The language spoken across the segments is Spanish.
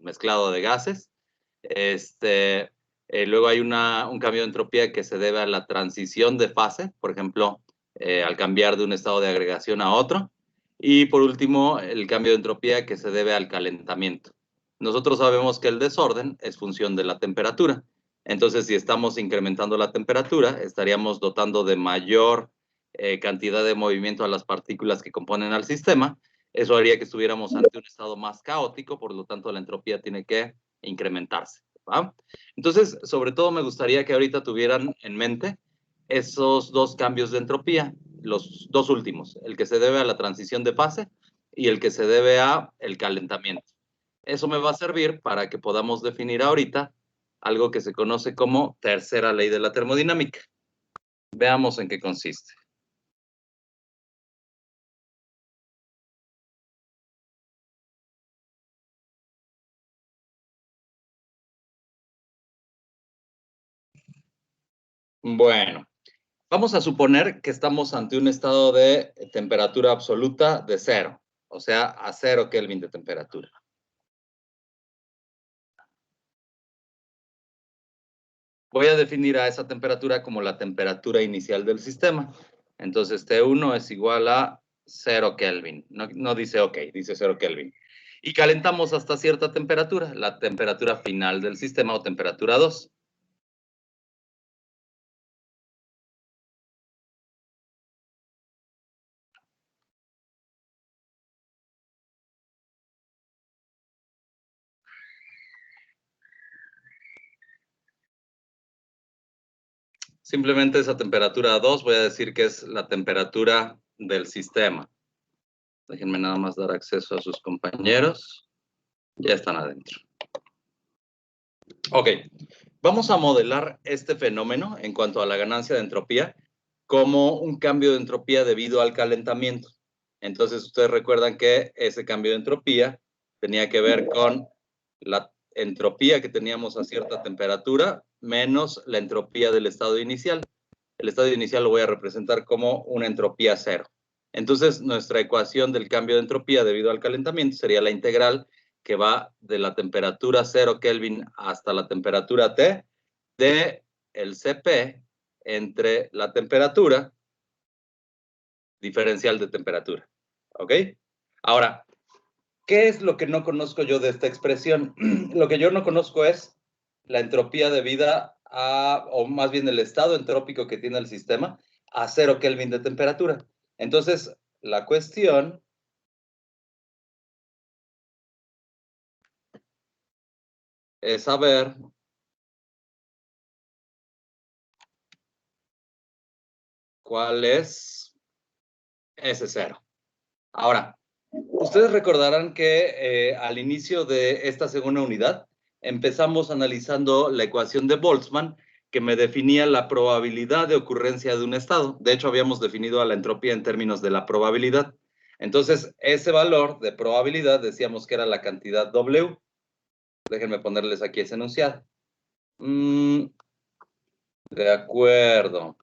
mezclado de gases. Luego hay un cambio de entropía que se debe a la transición de fase, por ejemplo, al cambiar de un estado de agregación a otro. Y por último, el cambio de entropía que se debe al calentamiento. Nosotros sabemos que el desorden es función de la temperatura. Entonces, si estamos incrementando la temperatura, estaríamos dotando de mayor cantidad de movimiento a las partículas que componen al sistema. Eso haría que estuviéramos ante un estado más caótico, por lo tanto, la entropía tiene que incrementarse, ¿va? Entonces, sobre todo me gustaría que ahorita tuvieran en mente esos dos cambios de entropía, los dos últimos, el que se debe a la transición de fase y el que se debe a el calentamiento. Eso me va a servir para que podamos definir ahorita algo que se conoce como tercera ley de la termodinámica. Veamos en qué consiste. Bueno, vamos a suponer que estamos ante un estado de temperatura absoluta de 0, o sea, a 0 Kelvin de temperatura. Voy a definir a esa temperatura como la temperatura inicial del sistema. Entonces, T1 es igual a 0 Kelvin. No dice OK, dice 0 Kelvin. Y calentamos hasta cierta temperatura, la temperatura final del sistema o temperatura 2. Simplemente esa temperatura 2 voy a decir que es la temperatura del sistema. Déjenme nada más dar acceso a sus compañeros. Ya están adentro. Ok, vamos a modelar este fenómeno en cuanto a la ganancia de entropía como un cambio de entropía debido al calentamiento. Entonces, ustedes recuerdan que ese cambio de entropía tenía que ver con la entropía que teníamos a cierta temperatura menos la entropía del estado inicial. El estado inicial lo voy a representar como una entropía cero. Entonces, nuestra ecuación del cambio de entropía debido al calentamiento sería la integral que va de la temperatura 0 Kelvin hasta la temperatura T de el Cp entre la temperatura diferencial de temperatura. ¿Ok? Ahora, ¿qué es lo que no conozco yo de esta expresión? Lo que yo no conozco es la entropía debida a, o más bien el estado entrópico que tiene el sistema a 0 Kelvin de temperatura. Entonces, la cuestión es saber cuál es ese cero. Ahora, ustedes recordarán que al inicio de esta segunda unidad empezamos analizando la ecuación de Boltzmann que me definía la probabilidad de ocurrencia de un estado. De hecho, habíamos definido a la entropía en términos de la probabilidad. Entonces, ese valor de probabilidad decíamos que era la cantidad W. Déjenme ponerles aquí ese enunciado. De acuerdo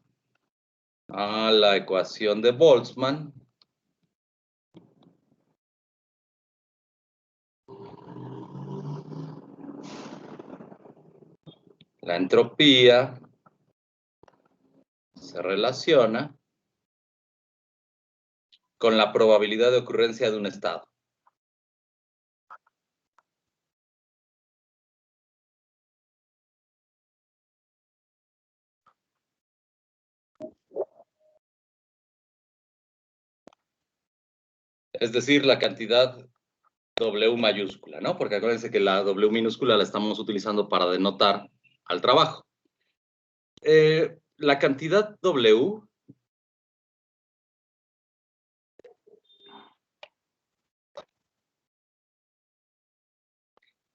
a la ecuación de Boltzmann, la entropía se relaciona con la probabilidad de ocurrencia de un estado. Es decir, la cantidad W mayúscula, ¿no? Porque acuérdense que la W minúscula la estamos utilizando para denotar al trabajo. La cantidad W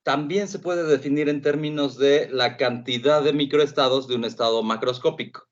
también se puede definir en términos de la cantidad de microestados de un estado macroscópico.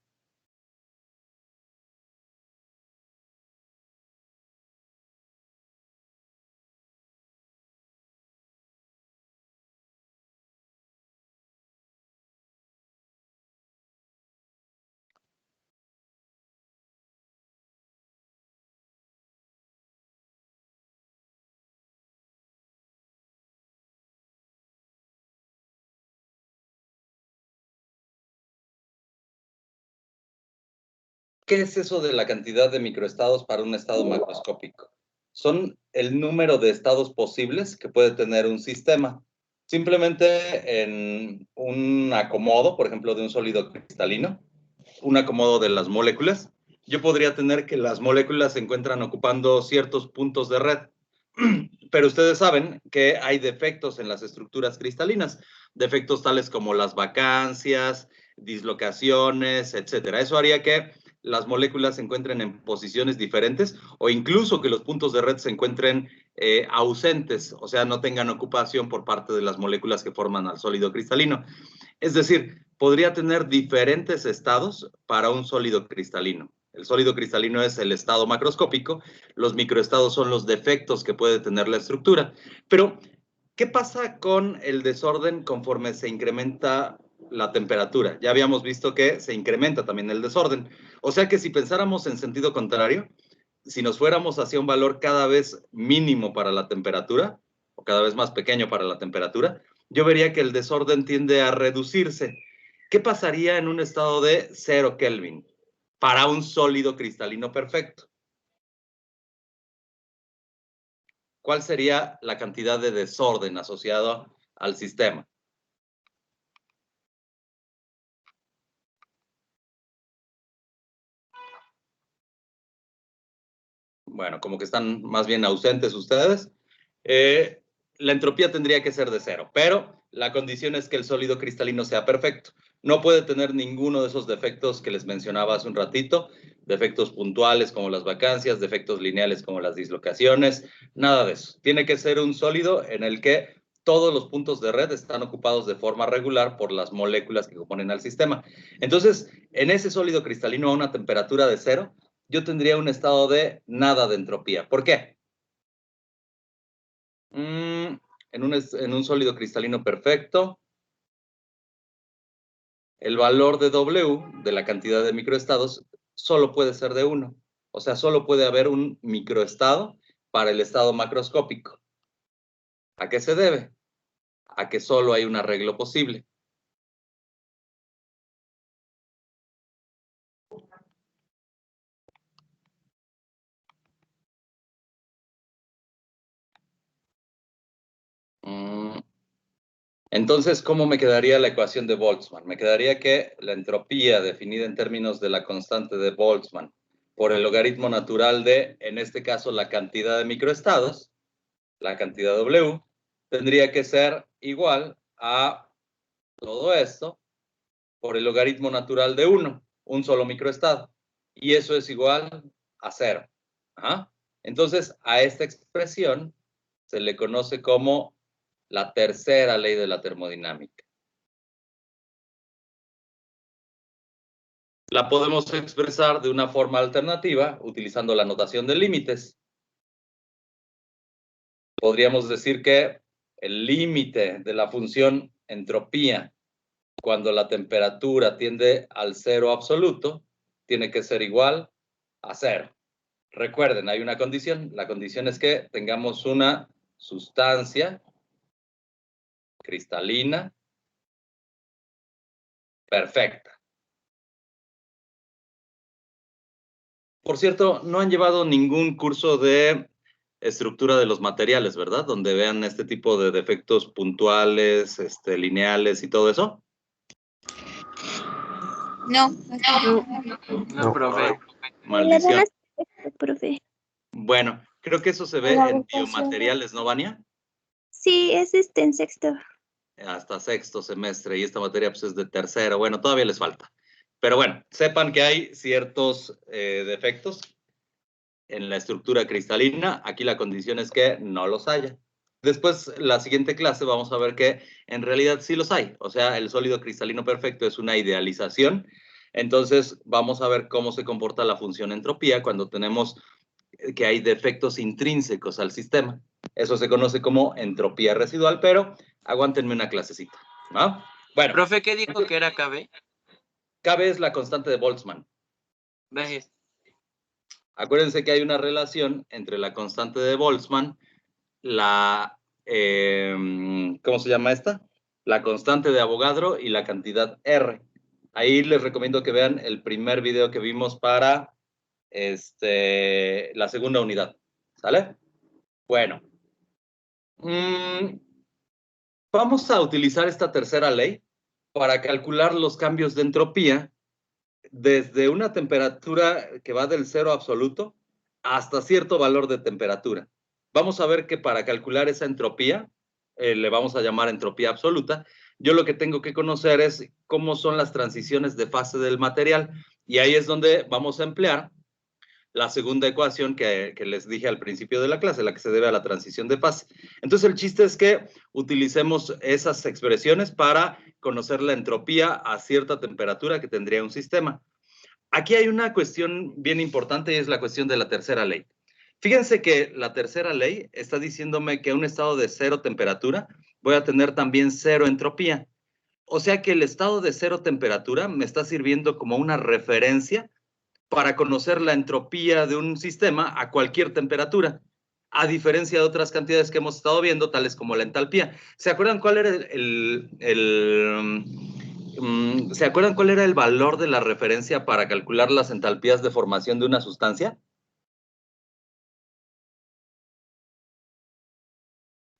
¿qué es eso de la cantidad de microestados para un estado macroscópico? Son el número de estados posibles que puede tener un sistema. Simplemente en un acomodo, por ejemplo, de un sólido cristalino, un acomodo de las moléculas, yo podría tener que las moléculas se encuentran ocupando ciertos puntos de red. Pero ustedes saben que hay defectos en las estructuras cristalinas, defectos tales como las vacancias, dislocaciones, etcétera. Eso haría que las moléculas se encuentren en posiciones diferentes o incluso que los puntos de red se encuentren ausentes, o sea, no tengan ocupación por parte de las moléculas que forman al sólido cristalino. Es decir, podría tener diferentes estados para un sólido cristalino. El sólido cristalino es el estado macroscópico, los microestados son los defectos que puede tener la estructura. Pero, ¿qué pasa con el desorden conforme se incrementa la temperatura? Ya habíamos visto que se incrementa también el desorden. O sea que si pensáramos en sentido contrario, si nos fuéramos hacia un valor cada vez mínimo para la temperatura, o cada vez más pequeño para la temperatura, yo vería que el desorden tiende a reducirse. ¿Qué pasaría en un estado de 0 Kelvin para un sólido cristalino perfecto? ¿Cuál sería la cantidad de desorden asociado al sistema? Bueno, como que están más bien ausentes ustedes. La entropía tendría que ser de 0, pero la condición es que el sólido cristalino sea perfecto. No puede tener ninguno de esos defectos que les mencionaba hace un ratito, defectos puntuales como las vacancias, defectos lineales como las dislocaciones, nada de eso. Tiene que ser un sólido en el que todos los puntos de red están ocupados de forma regular por las moléculas que componen al sistema. Entonces, en ese sólido cristalino a una temperatura de 0, yo tendría un estado de nada de entropía. ¿Por qué? En un sólido cristalino perfecto, el valor de W, de la cantidad de microestados, solo puede ser de 1. O sea, solo puede haber un microestado para el estado macroscópico. ¿A qué se debe? A que solo hay un arreglo posible. Entonces, ¿cómo me quedaría la ecuación de Boltzmann? Me quedaría que la entropía definida en términos de la constante de Boltzmann por el logaritmo natural de, en este caso, la cantidad de microestados, la cantidad W, tendría que ser igual a todo esto por el logaritmo natural de 1, un solo microestado. Y eso es igual a 0. Ajá. Entonces, a esta expresión se le conoce como la tercera ley de la termodinámica. La podemos expresar de una forma alternativa utilizando la notación de límites. Podríamos decir que el límite de la función entropía cuando la temperatura tiende al 0 absoluto tiene que ser igual a 0. Recuerden, hay una condición. La condición es que tengamos una sustancia cristalina perfecta. Por cierto, no han llevado ningún curso de estructura de los materiales, ¿verdad? Donde vean este tipo de defectos puntuales, lineales y todo eso. No, No, profe. Maldición. profe. Bueno, creo que eso se ve en biomateriales, ¿no, Vania? Sí, es en sexto. Hasta sexto semestre y esta materia pues es de tercero. Bueno, todavía les falta. Pero bueno, sepan que hay ciertos defectos en la estructura cristalina. Aquí la condición es que no los haya. Después, la siguiente clase, vamos a ver que en realidad sí los hay. O sea, el sólido cristalino perfecto es una idealización. Entonces, vamos a ver cómo se comporta la función entropía cuando tenemos que hay defectos intrínsecos al sistema. Eso se conoce como entropía residual, pero aguántenme una clasecita, ¿no? Bueno. Profe, ¿qué dijo que era KB? KB es la constante de Boltzmann. Gracias. Acuérdense que hay una relación entre la constante de Boltzmann, ¿cómo se llama esta? La constante de Avogadro y la cantidad R. Ahí les recomiendo que vean el primer video que vimos para la segunda unidad. ¿Sale? Bueno. Vamos a utilizar esta tercera ley para calcular los cambios de entropía desde una temperatura que va del cero absoluto hasta cierto valor de temperatura. Vamos a ver que para calcular esa entropía, le vamos a llamar entropía absoluta, yo lo que tengo que conocer es cómo son las transiciones de fase del material, y ahí es donde vamos a emplear la segunda ecuación que les dije al principio de la clase, la que se debe a la transición de fase. Entonces, el chiste es que utilicemos esas expresiones para conocer la entropía a cierta temperatura que tendría un sistema. Aquí hay una cuestión bien importante y es la cuestión de la tercera ley. Fíjense que la tercera ley está diciéndome que a un estado de cero temperatura voy a tener también cero entropía. O sea que el estado de cero temperatura me está sirviendo como una referencia para conocer la entropía de un sistema a cualquier temperatura, a diferencia de otras cantidades que hemos estado viendo, tales como la entalpía. ¿Se acuerdan cuál era ¿se acuerdan cuál era el valor de la referencia para calcular las entalpías de formación de una sustancia?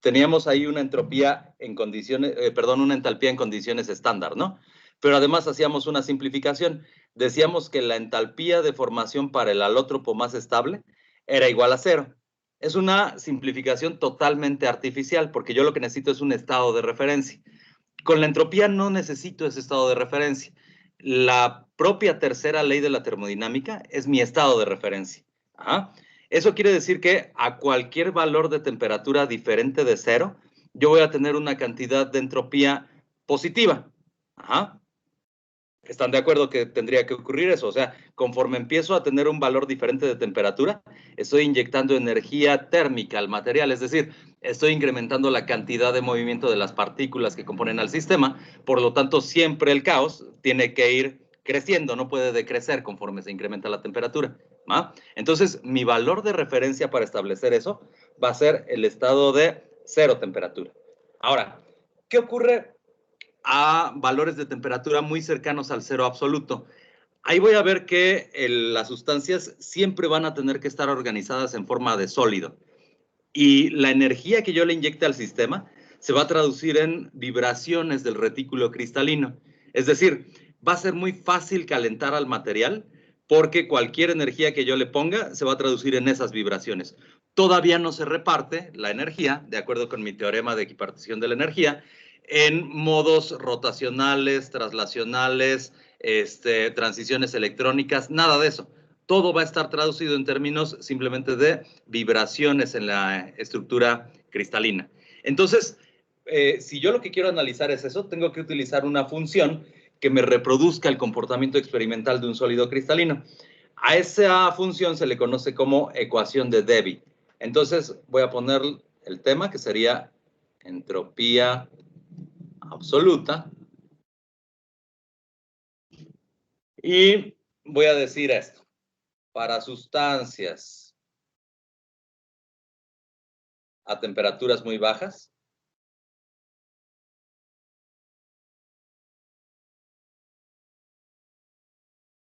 Teníamos ahí una entropía en condiciones, una entalpía en condiciones estándar, ¿no? Pero además hacíamos una simplificación. Decíamos que la entalpía de formación para el alótropo más estable era igual a cero. Es una simplificación totalmente artificial, porque yo lo que necesito es un estado de referencia. Con la entropía no necesito ese estado de referencia. La propia tercera ley de la termodinámica es mi estado de referencia. Ajá. Eso quiere decir que a cualquier valor de temperatura diferente de cero, yo voy a tener una cantidad de entropía positiva. Ajá. ¿Están de acuerdo que tendría que ocurrir eso? O sea, conforme empiezo a tener un valor diferente de temperatura, estoy inyectando energía térmica al material, es decir, estoy incrementando la cantidad de movimiento de las partículas que componen al sistema, por lo tanto, siempre el caos tiene que ir creciendo, no puede decrecer conforme se incrementa la temperatura. ¿Ah? Entonces, mi valor de referencia para establecer eso va a ser el estado de cero temperatura. Ahora, ¿qué ocurre a valores de temperatura muy cercanos al cero absoluto? Ahí voy a ver que las sustancias siempre van a tener que estar organizadas en forma de sólido. Y la energía que yo le inyecte al sistema se va a traducir en vibraciones del retículo cristalino. Es decir, va a ser muy fácil calentar al material porque cualquier energía que yo le ponga se va a traducir en esas vibraciones. Todavía no se reparte la energía, de acuerdo con mi teorema de equipartición de la energía, en modos rotacionales, traslacionales, transiciones electrónicas, nada de eso. Todo va a estar traducido en términos simplemente de vibraciones en la estructura cristalina. Entonces, si yo lo que quiero analizar es eso, tengo que utilizar una función que me reproduzca el comportamiento experimental de un sólido cristalino. A esa función se le conoce como ecuación de Debye. Entonces, voy a poner el tema que sería entropía absoluta. Y voy a decir esto. Para sustancias a temperaturas muy bajas,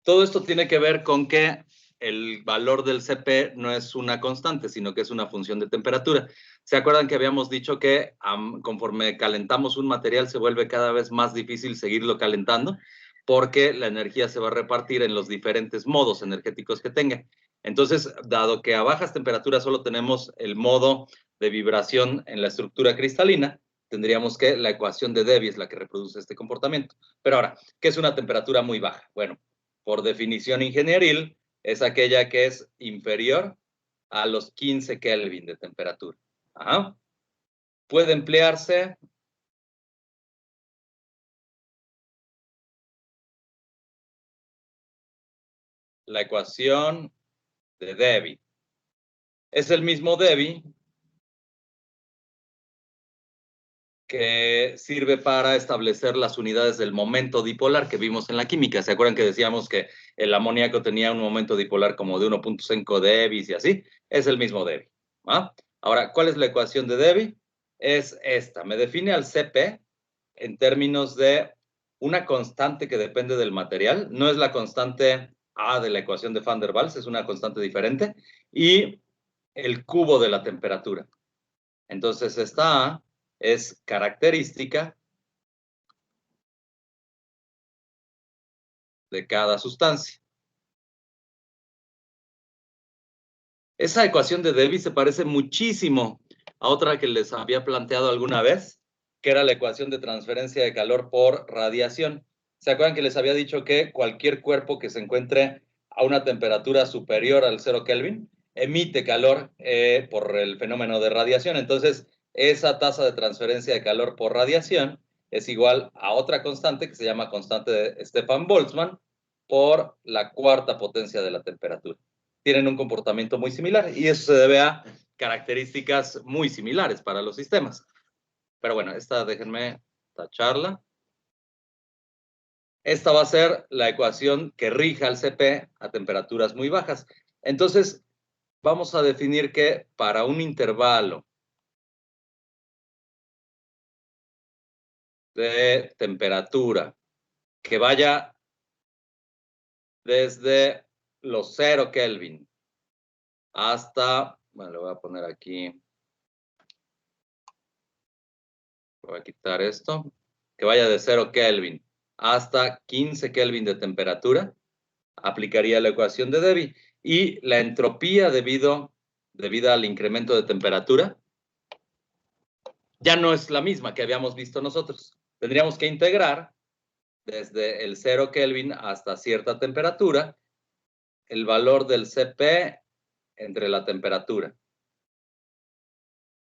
todo esto tiene que ver con que el valor del Cp no es una constante, sino que es una función de temperatura. ¿Se acuerdan que habíamos dicho que conforme calentamos un material se vuelve cada vez más difícil seguirlo calentando? Porque la energía se va a repartir en los diferentes modos energéticos que tenga. Entonces, dado que a bajas temperaturas solo tenemos el modo de vibración en la estructura cristalina, tendríamos que la ecuación de Debye es la que reproduce este comportamiento. Pero ahora, ¿qué es una temperatura muy baja? Bueno, por definición ingenieril, es aquella que es inferior a los 15 Kelvin de temperatura. Ajá. Puede emplearse la ecuación de Debye. Es el mismo Debye que sirve para establecer las unidades del momento dipolar que vimos en la química. ¿Se acuerdan que decíamos que el amoníaco tenía un momento dipolar como de 1.5 Debye y así? Es el mismo Debye. ¿Ah? Ahora, ¿cuál es la ecuación de Debye? Es esta. Me define al Cp en términos de una constante que depende del material, no es la constante A de la ecuación de Van der Waals, es una constante diferente, y el cubo de la temperatura. Entonces, esta A es característica de cada sustancia. Esa ecuación de Debye se parece muchísimo a otra que les había planteado alguna vez, que era la ecuación de transferencia de calor por radiación. ¿Se acuerdan que les había dicho que cualquier cuerpo que se encuentre a una temperatura superior al 0 Kelvin emite calor por el fenómeno de radiación? Entonces, esa tasa de transferencia de calor por radiación es igual a otra constante que se llama constante de Stefan-Boltzmann por la cuarta potencia de la temperatura. Tienen un comportamiento muy similar y eso se debe a características muy similares para los sistemas. Pero bueno, esta déjenme tacharla. Esta va a ser la ecuación que rija al CP a temperaturas muy bajas. Entonces, vamos a definir que para un intervalo de temperatura que vaya desde los 0 Kelvin hasta, bueno, le voy a poner aquí, voy a quitar esto, que vaya de 0 Kelvin hasta 15 Kelvin de temperatura, aplicaría la ecuación de Debye. Y la entropía debida al incremento de temperatura ya no es la misma que habíamos visto nosotros. Tendríamos que integrar desde el 0 Kelvin hasta cierta temperatura el valor del CP entre la temperatura.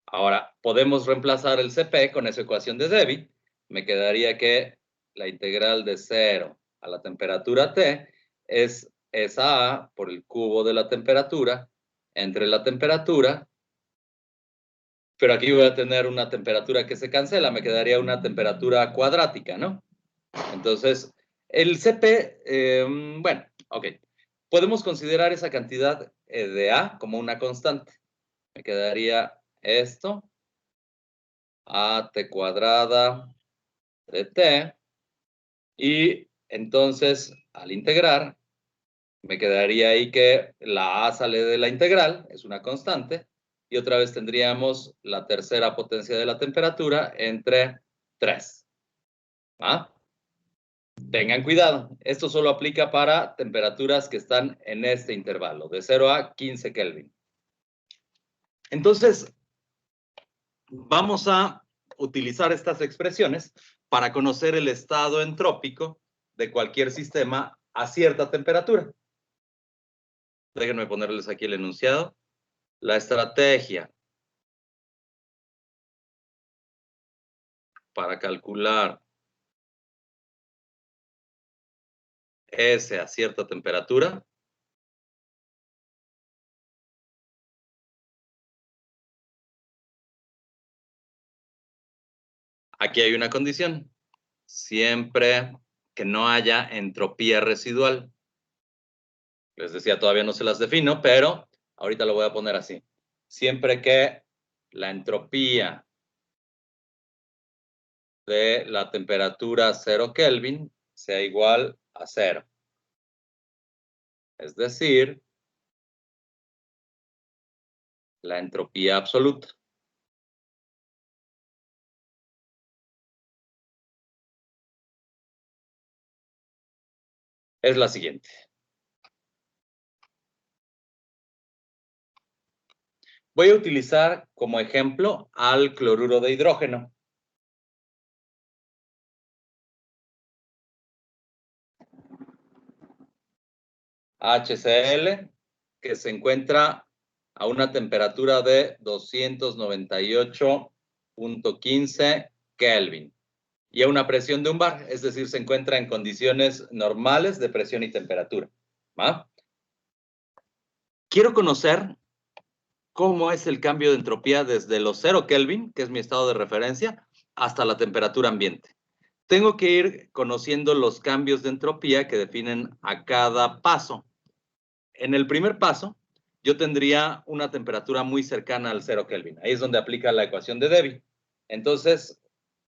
Ahora, podemos reemplazar el CP con esa ecuación de Debye. Me quedaría que la integral de 0 a la temperatura T es esa A por el cubo de la temperatura entre la temperatura, pero aquí voy a tener una temperatura que se cancela, me quedaría una temperatura cuadrática, ¿no? Entonces, el CP, bueno, ok. Podemos considerar esa cantidad de A como una constante. Me quedaría esto, AT cuadrada de T, y entonces, al integrar, me quedaría ahí que la A sale de la integral, es una constante, y otra vez tendríamos la tercera potencia de la temperatura entre 3. ¿Ah? Tengan cuidado, esto solo aplica para temperaturas que están en este intervalo, de 0 a 15 Kelvin. Entonces, vamos a utilizar estas expresiones para conocer el estado entrópico de cualquier sistema a cierta temperatura. Déjenme ponerles aquí el enunciado. La estrategia para calcular S a cierta temperatura aquí hay una condición. Siempre que no haya entropía residual. Les decía, todavía no se las defino, pero ahorita lo voy a poner así. Siempre que la entropía de la temperatura 0 Kelvin sea igual a 0. Es decir, la entropía absoluta. Es la siguiente. Voy a utilizar como ejemplo al cloruro de hidrógeno. HCl, que se encuentra a una temperatura de 298.15 Kelvin y a una presión de un bar, es decir, se encuentra en condiciones normales de presión y temperatura. ¿Va? Quiero conocer cómo es el cambio de entropía desde los 0 Kelvin, que es mi estado de referencia, hasta la temperatura ambiente. Tengo que ir conociendo los cambios de entropía que definen a cada paso. En el primer paso, yo tendría una temperatura muy cercana al 0 Kelvin. Ahí es donde aplica la ecuación de Debye. Entonces,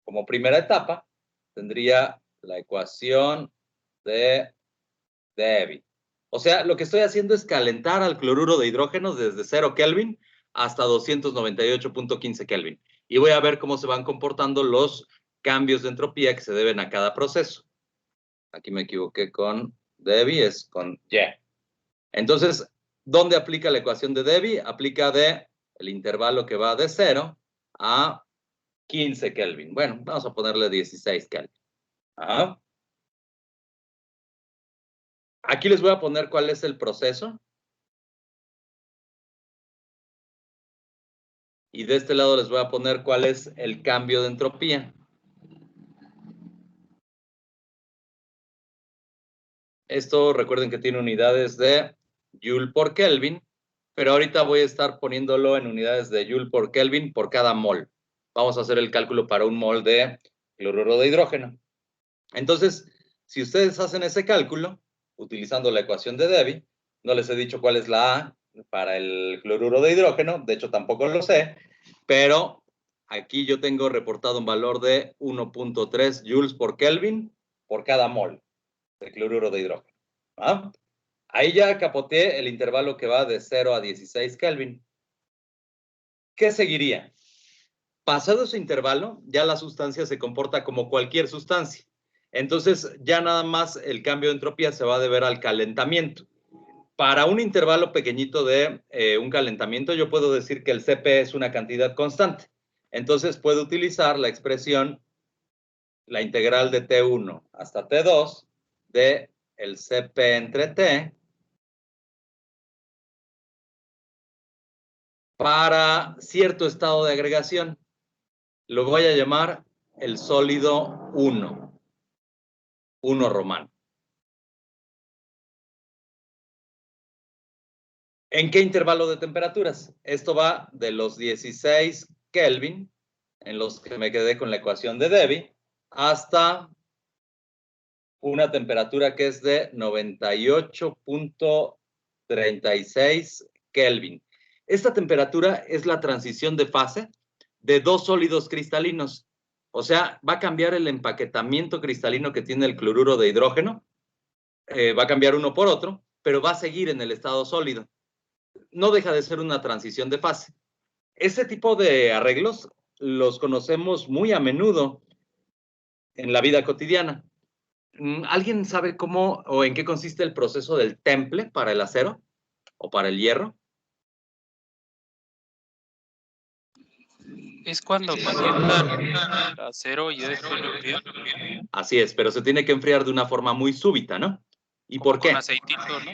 como primera etapa, tendría la ecuación de Debye. O sea, lo que estoy haciendo es calentar al cloruro de hidrógeno desde 0 Kelvin hasta 298.15 Kelvin. Y voy a ver cómo se van comportando los cambios de entropía que se deben a cada proceso. Aquí me equivoqué con Debye, es con Y. Entonces, ¿dónde aplica la ecuación de Debye? Aplica de el intervalo que va de 0 a 15 Kelvin. Bueno, vamos a ponerle 16 Kelvin. Ajá. Aquí les voy a poner cuál es el proceso. Y de este lado les voy a poner cuál es el cambio de entropía. Esto recuerden que tiene unidades de Joule por Kelvin, pero ahorita voy a estar poniéndolo en unidades de Joule por Kelvin por cada mol. Vamos a hacer el cálculo para un mol de cloruro de hidrógeno. Entonces, si ustedes hacen ese cálculo, utilizando la ecuación de Debye, no les he dicho cuál es la A para el cloruro de hidrógeno, de hecho tampoco lo sé, pero aquí yo tengo reportado un valor de 1.3 joules por Kelvin por cada mol de cloruro de hidrógeno. ¿Ah? Ahí ya capoteé el intervalo que va de 0 a 16 Kelvin. ¿Qué seguiría? Pasado ese intervalo, ya la sustancia se comporta como cualquier sustancia. Entonces, ya nada más el cambio de entropía se va a deber al calentamiento. Para un intervalo pequeñito de un calentamiento, yo puedo decir que el Cp es una cantidad constante. Entonces, puedo utilizar la expresión, la integral de T1 hasta T2 de el Cp entre T para cierto estado de agregación. Lo voy a llamar el sólido 1 romano. ¿En qué intervalo de temperaturas? Esto va de los 16 Kelvin, en los que me quedé con la ecuación de Debye, hasta una temperatura que es de 98.36 Kelvin. Esta temperatura es la transición de fase de dos sólidos cristalinos. O sea, va a cambiar el empaquetamiento cristalino que tiene el cloruro de hidrógeno. Va a cambiar uno por otro, pero va a seguir en el estado sólido. No deja de ser una transición de fase. Ese tipo de arreglos los conocemos muy a menudo en la vida cotidiana. ¿Alguien sabe cómo o en qué consiste el proceso del temple para el acero o para el hierro? Es cuando calientan el acero y ya después lo enfrían. Así es, pero se tiene que enfriar de una forma muy súbita, ¿no? ¿Y por qué? Con aceitito, ¿no?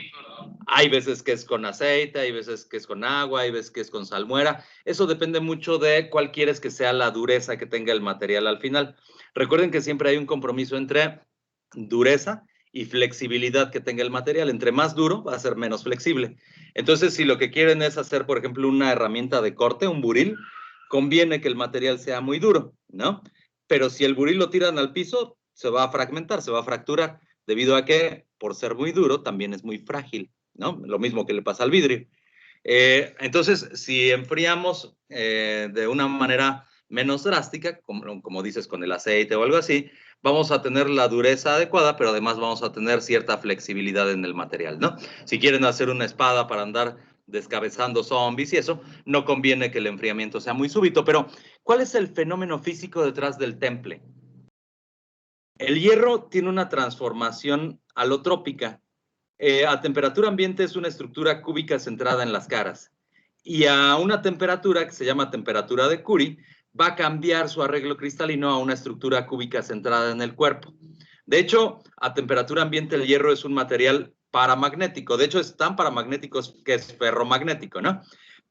Hay veces que es con aceite, hay veces que es con agua, hay veces que es con salmuera. Eso depende mucho de cuál quieres que sea la dureza que tenga el material al final. Recuerden que siempre hay un compromiso entre dureza y flexibilidad que tenga el material. Entre más duro, va a ser menos flexible. Entonces, si lo que quieren es hacer, por ejemplo, una herramienta de corte, un buril, conviene que el material sea muy duro, ¿no? Pero si el buril lo tiran al piso, se va a fragmentar, se va a fracturar, debido a que, por ser muy duro, también es muy frágil, ¿no? Lo mismo que le pasa al vidrio. Entonces, si enfriamos de una manera menos drástica, como dices, con el aceite o algo así, vamos a tener la dureza adecuada, pero además vamos a tener cierta flexibilidad en el material, ¿no? Si quieren hacer una espada para andar descabezando zombies y eso, no conviene que el enfriamiento sea muy súbito, pero ¿cuál es el fenómeno físico detrás del temple? El hierro tiene una transformación alotrópica. A temperatura ambiente es una estructura cúbica centrada en las caras. Y a una temperatura que se llama temperatura de Curie, va a cambiar su arreglo cristalino a una estructura cúbica centrada en el cuerpo. De hecho, a temperatura ambiente el hierro es un material paramagnético. De hecho, es tan paramagnético que es ferromagnético, ¿no?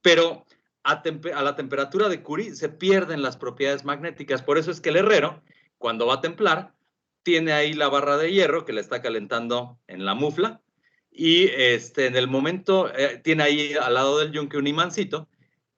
Pero a la temperatura de Curie se pierden las propiedades magnéticas. Por eso es que el herrero, cuando va a templar, tiene ahí la barra de hierro que le está calentando en la mufla. Y en el momento, tiene ahí al lado del yunque un imancito,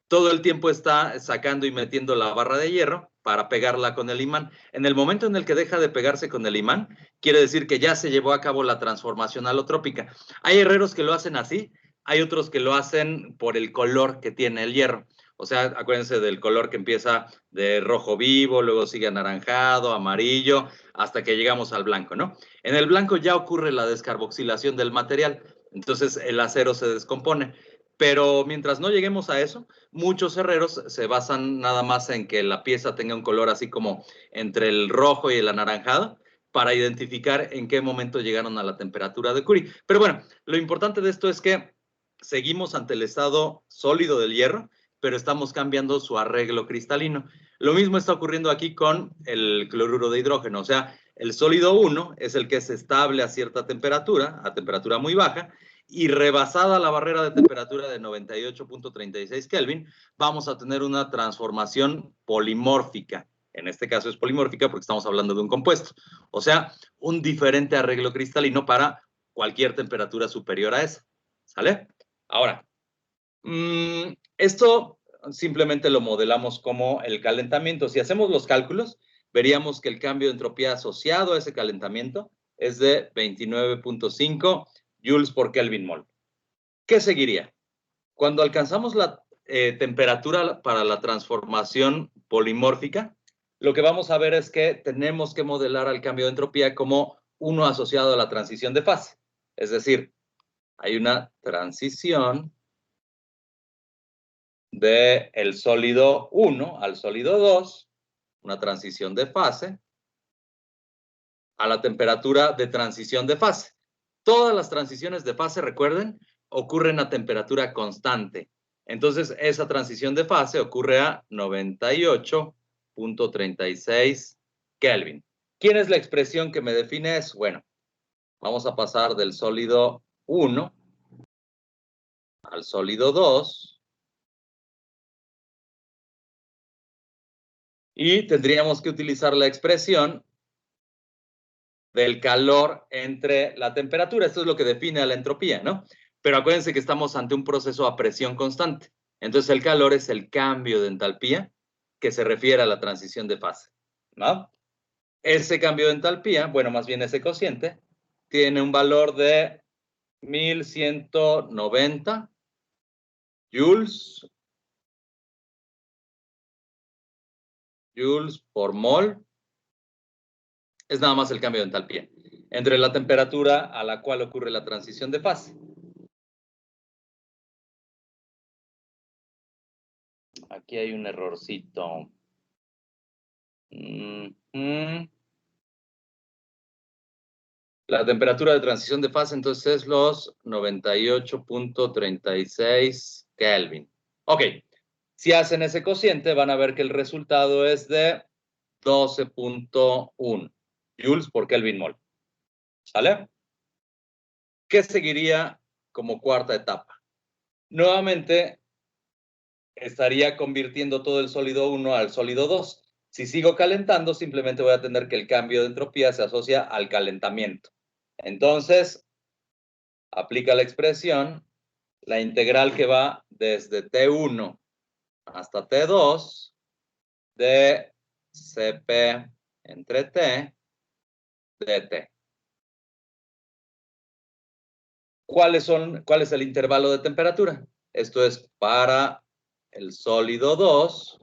todo el tiempo está sacando y metiendo la barra de hierro para pegarla con el imán. En el momento en el que deja de pegarse con el imán, quiere decir que ya se llevó a cabo la transformación alotrópica. Hay herreros que lo hacen así, hay otros que lo hacen por el color que tiene el hierro. O sea, acuérdense del color que empieza de rojo vivo, luego sigue anaranjado, amarillo, hasta que llegamos al blanco, ¿no? En el blanco ya ocurre la descarboxilación del material, entonces el acero se descompone. Pero mientras no lleguemos a eso, muchos herreros se basan nada más en que la pieza tenga un color así como entre el rojo y el anaranjado para identificar en qué momento llegaron a la temperatura de Curie. Pero bueno, lo importante de esto es que seguimos ante el estado sólido del hierro, pero estamos cambiando su arreglo cristalino. Lo mismo está ocurriendo aquí con el cloruro de hidrógeno, o sea, el sólido 1 es el que es estable a cierta temperatura, a temperatura muy baja, y rebasada la barrera de temperatura de 98.36 Kelvin, vamos a tener una transformación polimórfica. En este caso es polimórfica porque estamos hablando de un compuesto. O sea, un diferente arreglo cristalino para cualquier temperatura superior a esa. ¿Sale? Ahora, esto simplemente lo modelamos como el calentamiento. Si hacemos los cálculos, veríamos que el cambio de entropía asociado a ese calentamiento es de 29.5 joules por Kelvin mol. ¿Qué seguiría? Cuando alcanzamos la temperatura para la transformación polimórfica, lo que vamos a ver es que tenemos que modelar al cambio de entropía como uno asociado a la transición de fase. Es decir, hay una transición del sólido 1 al sólido 2, una transición de fase, a la temperatura de transición de fase. Todas las transiciones de fase, recuerden, ocurren a temperatura constante. Entonces, esa transición de fase ocurre a 98.36 Kelvin. ¿Quién es la expresión que me define eso? Bueno, vamos a pasar del sólido 1 al sólido 2. Y tendríamos que utilizar la expresión del calor entre la temperatura. Esto es lo que define a la entropía, ¿no? Pero acuérdense que estamos ante un proceso a presión constante. Entonces el calor es el cambio de entalpía que se refiere a la transición de fase, ¿no? Ese cambio de entalpía, bueno, más bien ese cociente, tiene un valor de 1190 joules por mol. Es nada más el cambio de entalpía entre la temperatura a la cual ocurre la transición de fase. Aquí hay un errorcito. La temperatura de transición de fase entonces es los 98.36 Kelvin. Ok, si hacen ese cociente van a ver que el resultado es de 12.1 joules por Kelvin mol. ¿Sale? ¿Qué seguiría como cuarta etapa? Nuevamente estaría convirtiendo todo el sólido 1 al sólido 2. Si sigo calentando, simplemente voy a tener que el cambio de entropía se asocia al calentamiento. Entonces, aplica la expresión, la integral que va desde T1 hasta T2 de Cp entre T dt. ¿Cuál es el intervalo de temperatura? Esto es para el sólido 2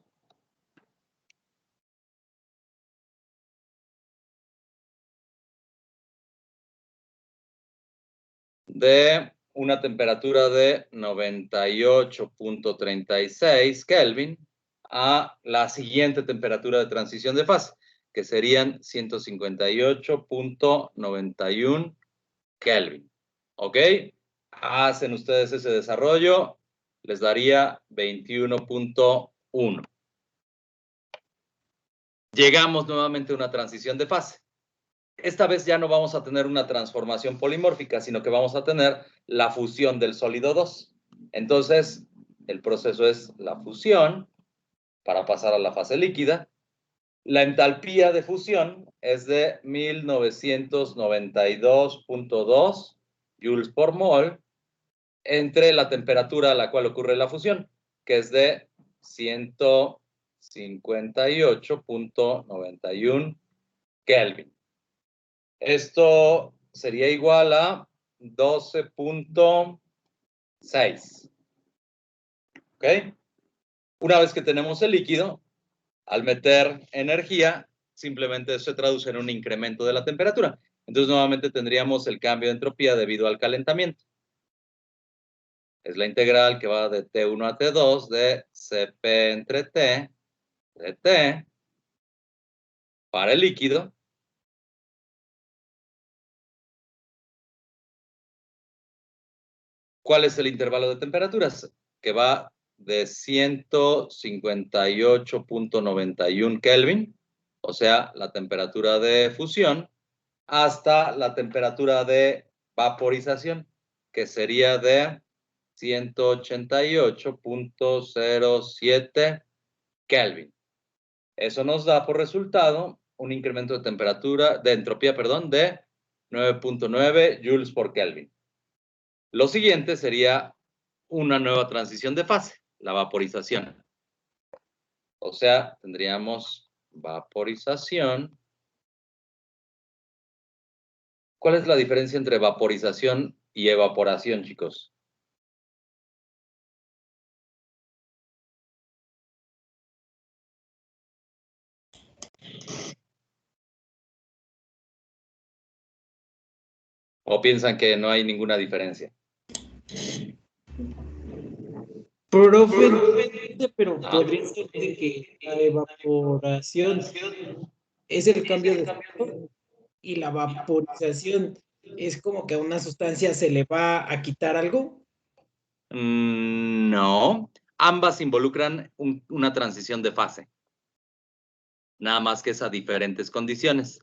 de una temperatura de 98.36 Kelvin a la siguiente temperatura de transición de fase, que serían 158.91 Kelvin. ¿Ok? Hacen ustedes ese desarrollo, les daría 21.1. Llegamos nuevamente a una transición de fase. Esta vez ya no vamos a tener una transformación polimórfica, sino que vamos a tener la fusión del sólido 2. Entonces, el proceso es la fusión para pasar a la fase líquida. La entalpía de fusión es de 1992.2 joules por mol entre la temperatura a la cual ocurre la fusión, que es de 158.91 Kelvin. Esto sería igual a 12.6. ¿Ok? Una vez que tenemos el líquido, al meter energía, simplemente se traduce en un incremento de la temperatura. Entonces, nuevamente tendríamos el cambio de entropía debido al calentamiento. Es la integral que va de T1 a T2 de Cp entre T de T para el líquido. ¿Cuál es el intervalo de temperaturas? Que va de 158.91 Kelvin, o sea, la temperatura de fusión, hasta la temperatura de vaporización, que sería de 188.07 Kelvin. Eso nos da por resultado un incremento de temperatura, de entropía, perdón, de 9.9 joules por Kelvin. Lo siguiente sería una nueva transición de fase, la vaporización. O sea, tendríamos vaporización. ¿Cuál es la diferencia entre vaporización y evaporación, chicos? ¿O piensan que no hay ninguna diferencia? Profe, pero podría ser de que la evaporación es el cambio de sabor y la vaporización es como que a una sustancia se le va a quitar algo. No, ambas involucran una transición de fase, nada más que es a diferentes condiciones.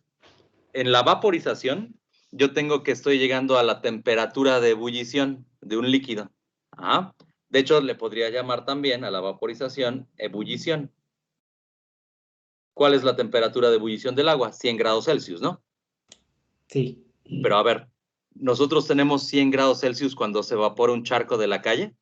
En la vaporización, yo tengo que estoy llegando a la temperatura de ebullición de un líquido. ¿Ah? De hecho, le podría llamar también a la vaporización ebullición. ¿Cuál es la temperatura de ebullición del agua? 100 grados Celsius, ¿no? Sí. Pero a ver, ¿nosotros tenemos 100 grados Celsius cuando se evapora un charco de la calle?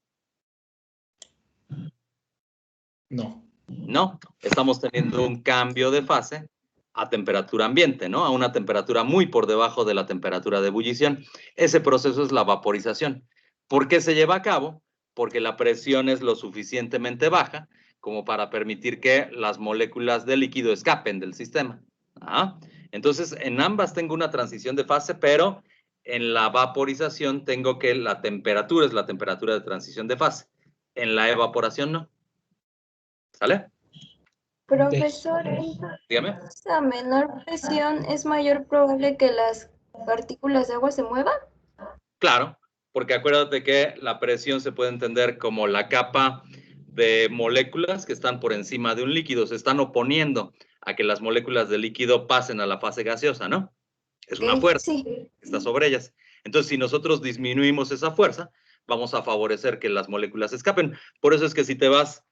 No. No, estamos teniendo un cambio de fase a temperatura ambiente, ¿no? A una temperatura muy por debajo de la temperatura de ebullición. Ese proceso es la vaporización. ¿Por qué se lleva a cabo? Porque la presión es lo suficientemente baja como para permitir que las moléculas de líquido escapen del sistema. ¿Ah? Entonces, en ambas tengo una transición de fase, pero en la vaporización tengo que la temperatura es la temperatura de transición de fase. En la evaporación no. ¿Sale? Profesor, Dígame. entonces a menor presión es mayor probable que las partículas de agua se muevan. Claro, porque acuérdate que la presión se puede entender como la capa de moléculas que están por encima de un líquido, se están oponiendo a que las moléculas del líquido pasen a la fase gaseosa, ¿no? Es una fuerza Sí. que está sobre ellas. Entonces, si nosotros disminuimos esa fuerza, vamos a favorecer que las moléculas escapen. Por eso es que si te vas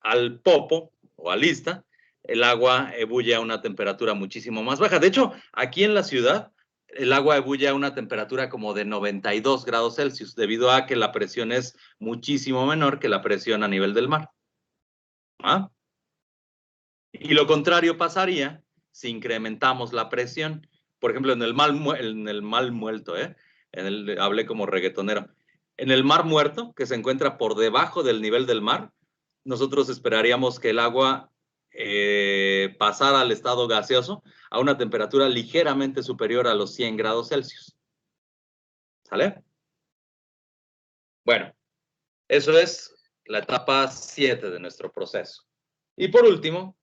al popo o a lista, el agua ebulle a una temperatura muchísimo más baja. De hecho, aquí en la ciudad, el agua ebulle a una temperatura como de 92 grados Celsius, debido a que la presión es muchísimo menor que la presión a nivel del mar. ¿Ah? Y lo contrario pasaría si incrementamos la presión. Por ejemplo, en el mal muerto, hablé como reggaetonero. En el mar muerto, que se encuentra por debajo del nivel del mar, nosotros esperaríamos que el agua pasara al estado gaseoso a una temperatura ligeramente superior a los 100 grados Celsius. ¿Sale? Bueno, eso es la etapa 7 de nuestro proceso. Y por último,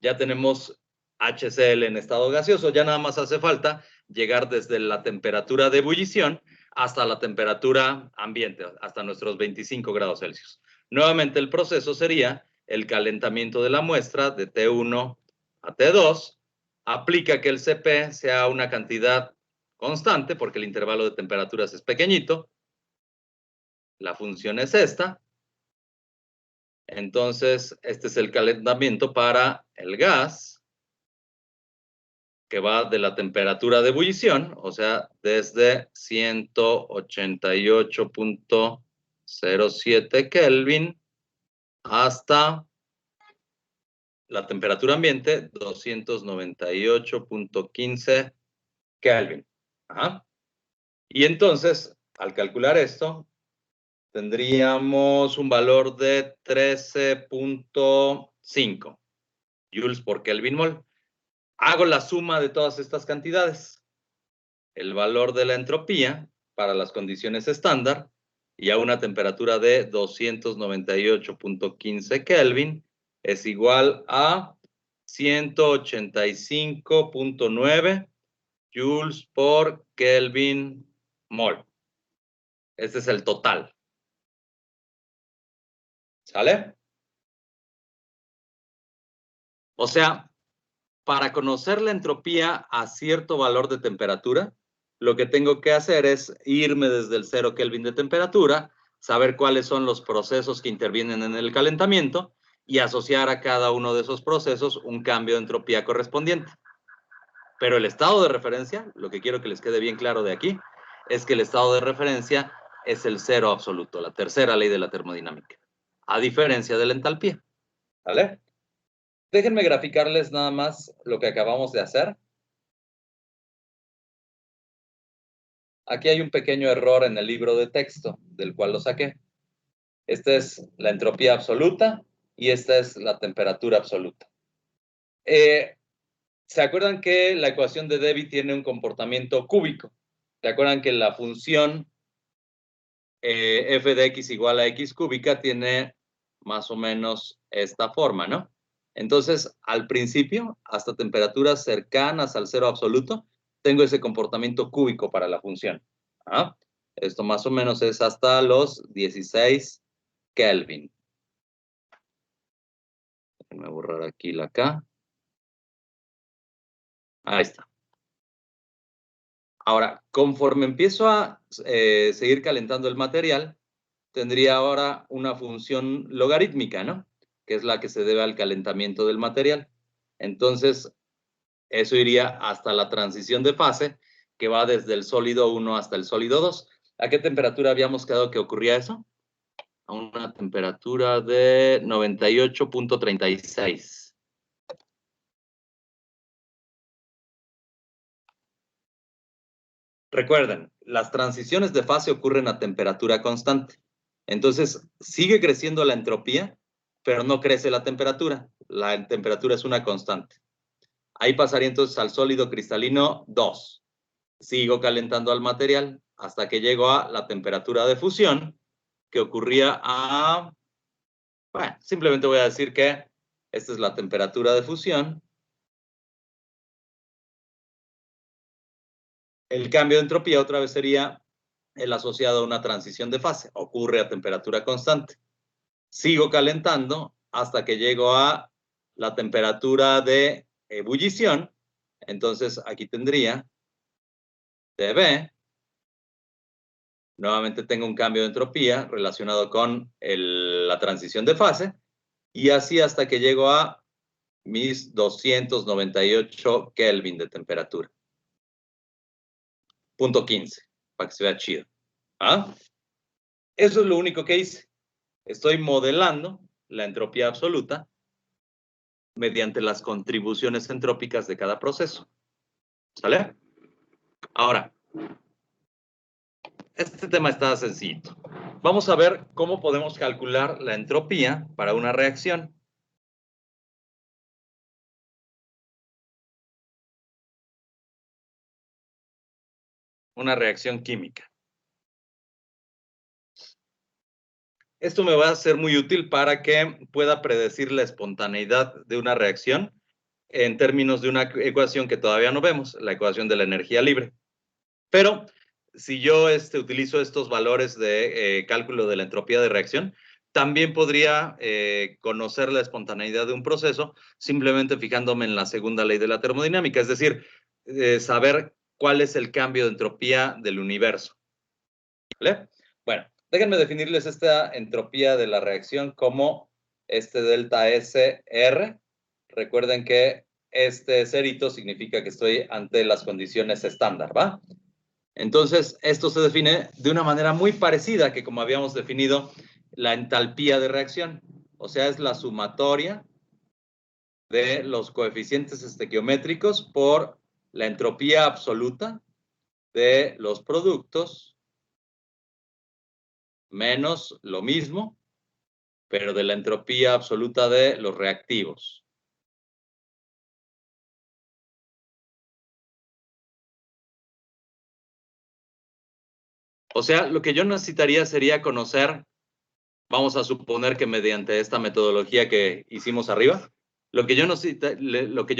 ya tenemos HCl en estado gaseoso. Ya nada más hace falta llegar desde la temperatura de ebullición hasta la temperatura ambiente, hasta nuestros 25 grados Celsius. Nuevamente el proceso sería el calentamiento de la muestra de T1 a T2. Aplica que el Cp sea una cantidad constante porque el intervalo de temperaturas es pequeñito. La función es esta. Entonces, este es el calentamiento para el gas, que va de la temperatura de ebullición, o sea, desde 188.07 Kelvin hasta la temperatura ambiente, 298.15 Kelvin. Ajá. Y entonces, al calcular esto, tendríamos un valor de 13.5 joules por Kelvin mol. Hago la suma de todas estas cantidades. El valor de la entropía para las condiciones estándar y a una temperatura de 298.15 Kelvin es igual a 185.9 joules por Kelvin mol. Este es el total. ¿Sale? O sea, para conocer la entropía a cierto valor de temperatura, lo que tengo que hacer es irme desde el 0 Kelvin de temperatura, saber cuáles son los procesos que intervienen en el calentamiento y asociar a cada uno de esos procesos un cambio de entropía correspondiente. Pero el estado de referencia, lo que quiero que les quede bien claro de aquí, es que el estado de referencia es el cero absoluto, la tercera ley de la termodinámica, a diferencia de la entalpía. ¿Vale? Déjenme graficarles nada más lo que acabamos de hacer. Aquí hay un pequeño error en el libro de texto, del cual lo saqué. Esta es la entropía absoluta y esta es la temperatura absoluta. ¿Se acuerdan que la ecuación de Debye tiene un comportamiento cúbico? ¿Se acuerdan que la función f de x igual a x cúbica tiene más o menos esta forma, ¿no? Entonces, al principio, hasta temperaturas cercanas al cero absoluto, tengo ese comportamiento cúbico para la función. ¿Ah? Esto más o menos es hasta los 16 Kelvin. Déjenme borrar aquí la K. Ahí está. Ahora, conforme empiezo a seguir calentando el material, tendría ahora una función logarítmica, ¿no? Que es la que se debe al calentamiento del material. Entonces, eso iría hasta la transición de fase, que va desde el sólido 1 hasta el sólido 2. ¿A qué temperatura habíamos quedado que ocurría eso? A una temperatura de 98.36. Recuerden, las transiciones de fase ocurren a temperatura constante. Entonces, sigue creciendo la entropía, pero no crece la temperatura. La temperatura es una constante. Ahí pasaría entonces al sólido cristalino 2. Sigo calentando al material hasta que llego a la temperatura de fusión, que ocurría a... Bueno, simplemente voy a decir que esta es la temperatura de fusión. El cambio de entropía otra vez sería el asociado a una transición de fase. Ocurre a temperatura constante. Sigo calentando hasta que llego a la temperatura de ebullición. Entonces, aquí tendría dB. Nuevamente tengo un cambio de entropía relacionado con la transición de fase. Y así hasta que llego a mis 298 Kelvin de temperatura. Punto 15, para que se vea chido. ¿Ah? Eso es lo único que hice. Estoy modelando la entropía absoluta mediante las contribuciones entrópicas de cada proceso. ¿Sale? Ahora, este tema está sencillo. Vamos a ver cómo podemos calcular la entropía para una reacción. Una reacción química. Esto me va a ser muy útil para que pueda predecir la espontaneidad de una reacción en términos de una ecuación que todavía no vemos, la ecuación de la energía libre. Pero si yo utilizo estos valores de cálculo de la entropía de reacción, también podría conocer la espontaneidad de un proceso simplemente fijándome en la segunda ley de la termodinámica, es decir, saber cuál es el cambio de entropía del universo. ¿Vale? Bueno, déjenme definirles esta entropía de la reacción como delta SR. Recuerden que este cerito significa que estoy ante las condiciones estándar, ¿va? Entonces, esto se define de una manera muy parecida que como habíamos definido la entalpía de reacción. O sea, es la sumatoria de los coeficientes estequiométricos por la entropía absoluta de los productos menos lo mismo, pero de la entropía absoluta de los reactivos. O sea, lo que yo necesitaría sería conocer, vamos a suponer que mediante esta metodología que hicimos arriba, lo que yo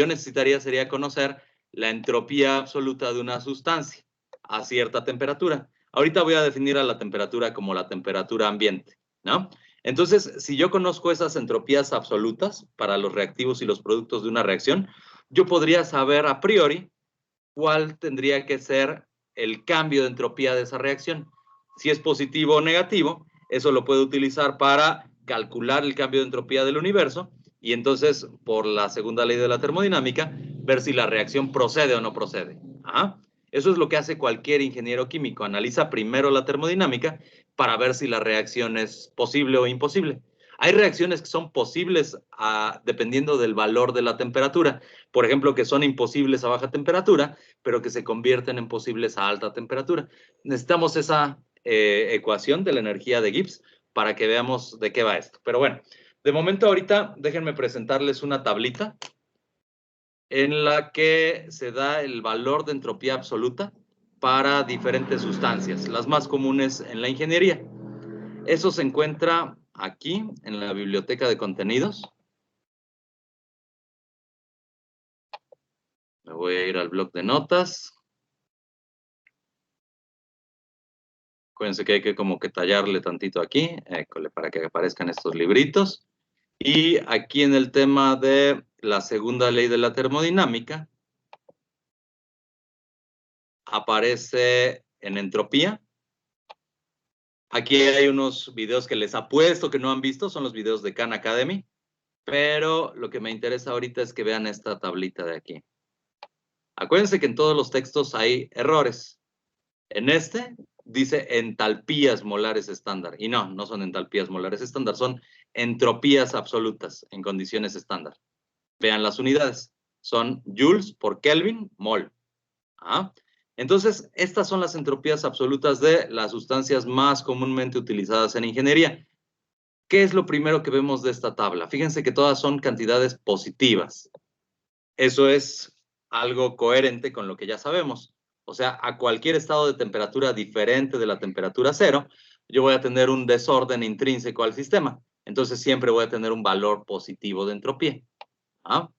necesitaría sería conocer la entropía absoluta de una sustancia a cierta temperatura. Ahorita voy a definir a la temperatura como la temperatura ambiente, ¿no? Entonces, si yo conozco esas entropías absolutas para los reactivos y los productos de una reacción, yo podría saber a priori cuál tendría que ser el cambio de entropía de esa reacción. Si es positivo o negativo, eso lo puedo utilizar para calcular el cambio de entropía del universo y entonces, por la segunda ley de la termodinámica, ver si la reacción procede o no procede. ¿Ah? Eso es lo que hace cualquier ingeniero químico. Analiza primero la termodinámica para ver si la reacción es posible o imposible. Hay reacciones que son posibles dependiendo del valor de la temperatura. Por ejemplo, que son imposibles a baja temperatura, pero que se convierten en posibles a alta temperatura. Necesitamos esa ecuación de la energía de Gibbs para que veamos de qué va esto. Pero bueno, de momento ahorita déjenme presentarles una tablita en la que se da el valor de entropía absoluta para diferentes sustancias, las más comunes en la ingeniería. Eso se encuentra aquí en la biblioteca de contenidos. Me voy a ir al bloc de notas. Acuérdense que hay que como que tallarle tantito aquí, école, para que aparezcan estos libritos. Y aquí en el tema de la segunda ley de la termodinámica, aparece en entropía. Aquí hay unos videos que les apuesto que no han visto, son los videos de Khan Academy, pero lo que me interesa ahorita es que vean esta tablita de aquí. Acuérdense que en todos los textos hay errores. En este dice entalpías molares estándar. Y no, no son entalpías molares estándar, son entropías absolutas en condiciones estándar. Vean las unidades. Son joules por Kelvin, mol. ¿Ah? Entonces, estas son las entropías absolutas de las sustancias más comúnmente utilizadas en ingeniería. ¿Qué es lo primero que vemos de esta tabla? Fíjense que todas son cantidades positivas. Eso es algo coherente con lo que ya sabemos. O sea, a cualquier estado de temperatura diferente de la temperatura cero, yo voy a tener un desorden intrínseco al sistema. Entonces, siempre voy a tener un valor positivo de entropía. ¿Ah?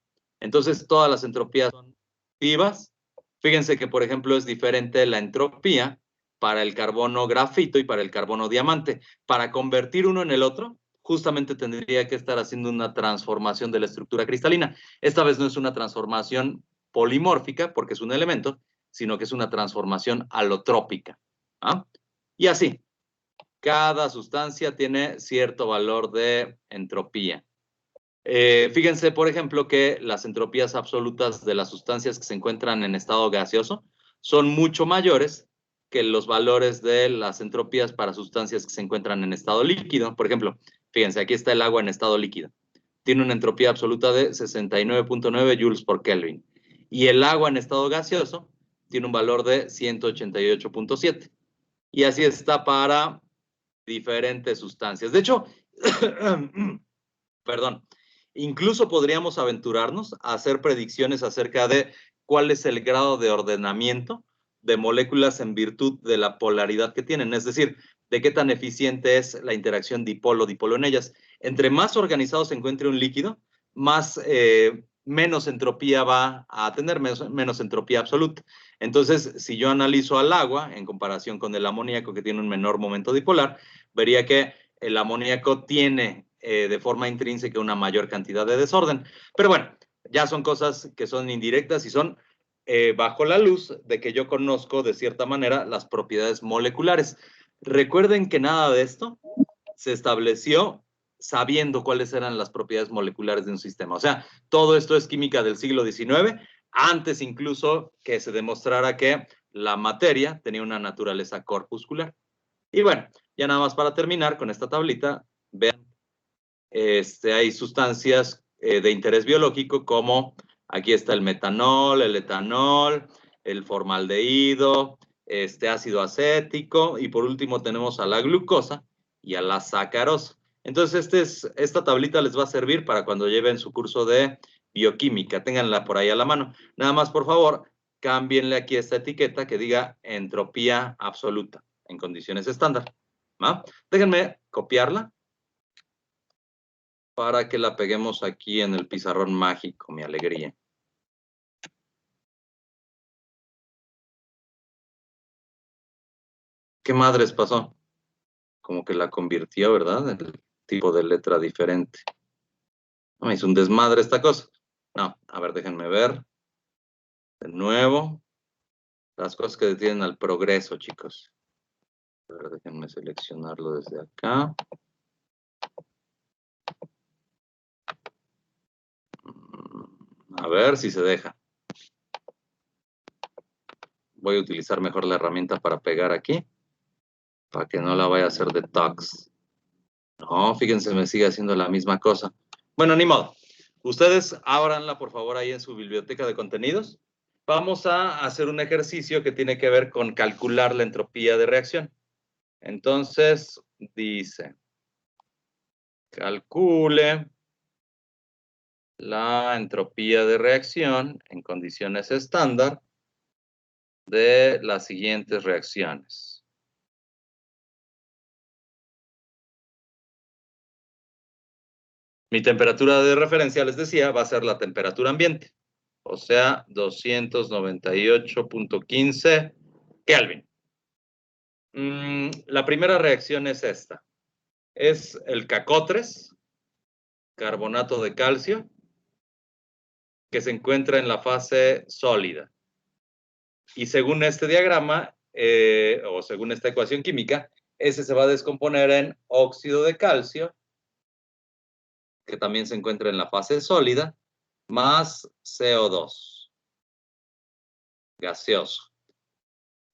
Entonces, todas las entropías son positivas. Fíjense que, por ejemplo, es diferente la entropía para el carbono grafito y para el carbono diamante. Para convertir uno en el otro, justamente tendría que estar haciendo una transformación de la estructura cristalina. Esta vez no es una transformación polimórfica, porque es un elemento, sino que es una transformación alotrópica. ¿Ah? Y así, cada sustancia tiene cierto valor de entropía. Fíjense, por ejemplo, que las entropías absolutas de las sustancias que se encuentran en estado gaseoso son mucho mayores que los valores de las entropías para sustancias que se encuentran en estado líquido. Por ejemplo, fíjense, aquí está el agua en estado líquido. Tiene una entropía absoluta de 69.9 joules por Kelvin. Y el agua en estado gaseoso tiene un valor de 188.7. Y así está para diferentes sustancias. De hecho, perdón, incluso podríamos aventurarnos a hacer predicciones acerca de cuál es el grado de ordenamiento de moléculas en virtud de la polaridad que tienen, es decir, de qué tan eficiente es la interacción dipolo-dipolo en ellas. Entre más organizado se encuentre un líquido, menos entropía va a tener, menos entropía absoluta. Entonces, si yo analizo al agua en comparación con el amoníaco, que tiene un menor momento dipolar, vería que el amoníaco tiene de forma intrínseca una mayor cantidad de desorden. Pero bueno, ya son cosas que son indirectas y son bajo la luz de que yo conozco de cierta manera las propiedades moleculares. Recuerden que nada de esto se estableció sabiendo cuáles eran las propiedades moleculares de un sistema. O sea, todo esto es química del siglo XIX, antes incluso que se demostrara que la materia tenía una naturaleza corpuscular. Y bueno, ya nada más para terminar con esta tablita, vean, hay sustancias de interés biológico como aquí está el metanol, el etanol, el formaldehído, ácido acético y por último tenemos a la glucosa, y a la sacarosa. Entonces, esta tablita les va a servir para cuando lleven su curso de bioquímica. Ténganla por ahí a la mano. Nada más, por favor, cámbienle aquí esta etiqueta que diga entropía absoluta en condiciones estándar. ¿Va? Déjenme copiarla para que la peguemos aquí en el pizarrón mágico, mi alegría. ¿Qué madres pasó? Como que la convirtió, ¿verdad? En el tipo de letra diferente. No me hizo un desmadre esta cosa. No, a ver, déjenme ver. De nuevo. Las cosas que detienen al progreso, chicos. A ver, déjenme seleccionarlo desde acá. A ver si se deja. Voy a utilizar mejor la herramienta para pegar aquí. Para que no la vaya a hacer detox. No, fíjense, me sigue haciendo la misma cosa. Bueno, ni modo. Ustedes ábranla, por favor, ahí en su biblioteca de contenidos. Vamos a hacer un ejercicio que tiene que ver con calcular la entropía de reacción. Entonces, dice, calcule la entropía de reacción en condiciones estándar de las siguientes reacciones. Mi temperatura de referencia, les decía, va a ser la temperatura ambiente, o sea, 298.15 Kelvin. La primera reacción es esta. Es el CaCO3, carbonato de calcio, que se encuentra en la fase sólida. Y según este diagrama, o según esta ecuación química, ese se va a descomponer en óxido de calcio, que también se encuentra en la fase sólida, más CO2, gaseoso.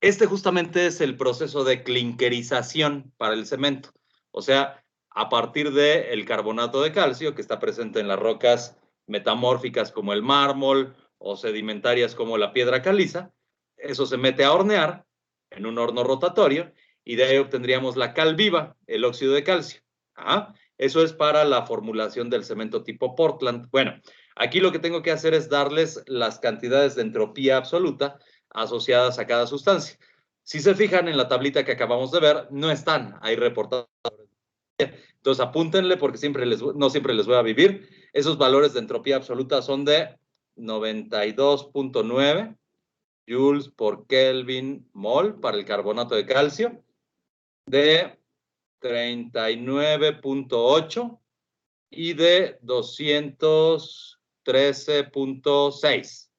Este justamente es el proceso de clinkerización para el cemento. O sea, a partir del carbonato de calcio, que está presente en las rocas metamórficas como el mármol o sedimentarias como la piedra caliza, eso se mete a hornear en un horno rotatorio y de ahí obtendríamos la cal viva, el óxido de calcio. Eso es para la formulación del cemento tipo Portland. Bueno, aquí lo que tengo que hacer es darles las cantidades de entropía absoluta asociadas a cada sustancia. Si se fijan en la tablita que acabamos de ver, no están ahí reportados. Entonces apúntenle porque no siempre les voy a vivir. Esos valores de entropía absoluta son de 92.9 joules por Kelvin mol para el carbonato de calcio, de 39.8 y de 213.6.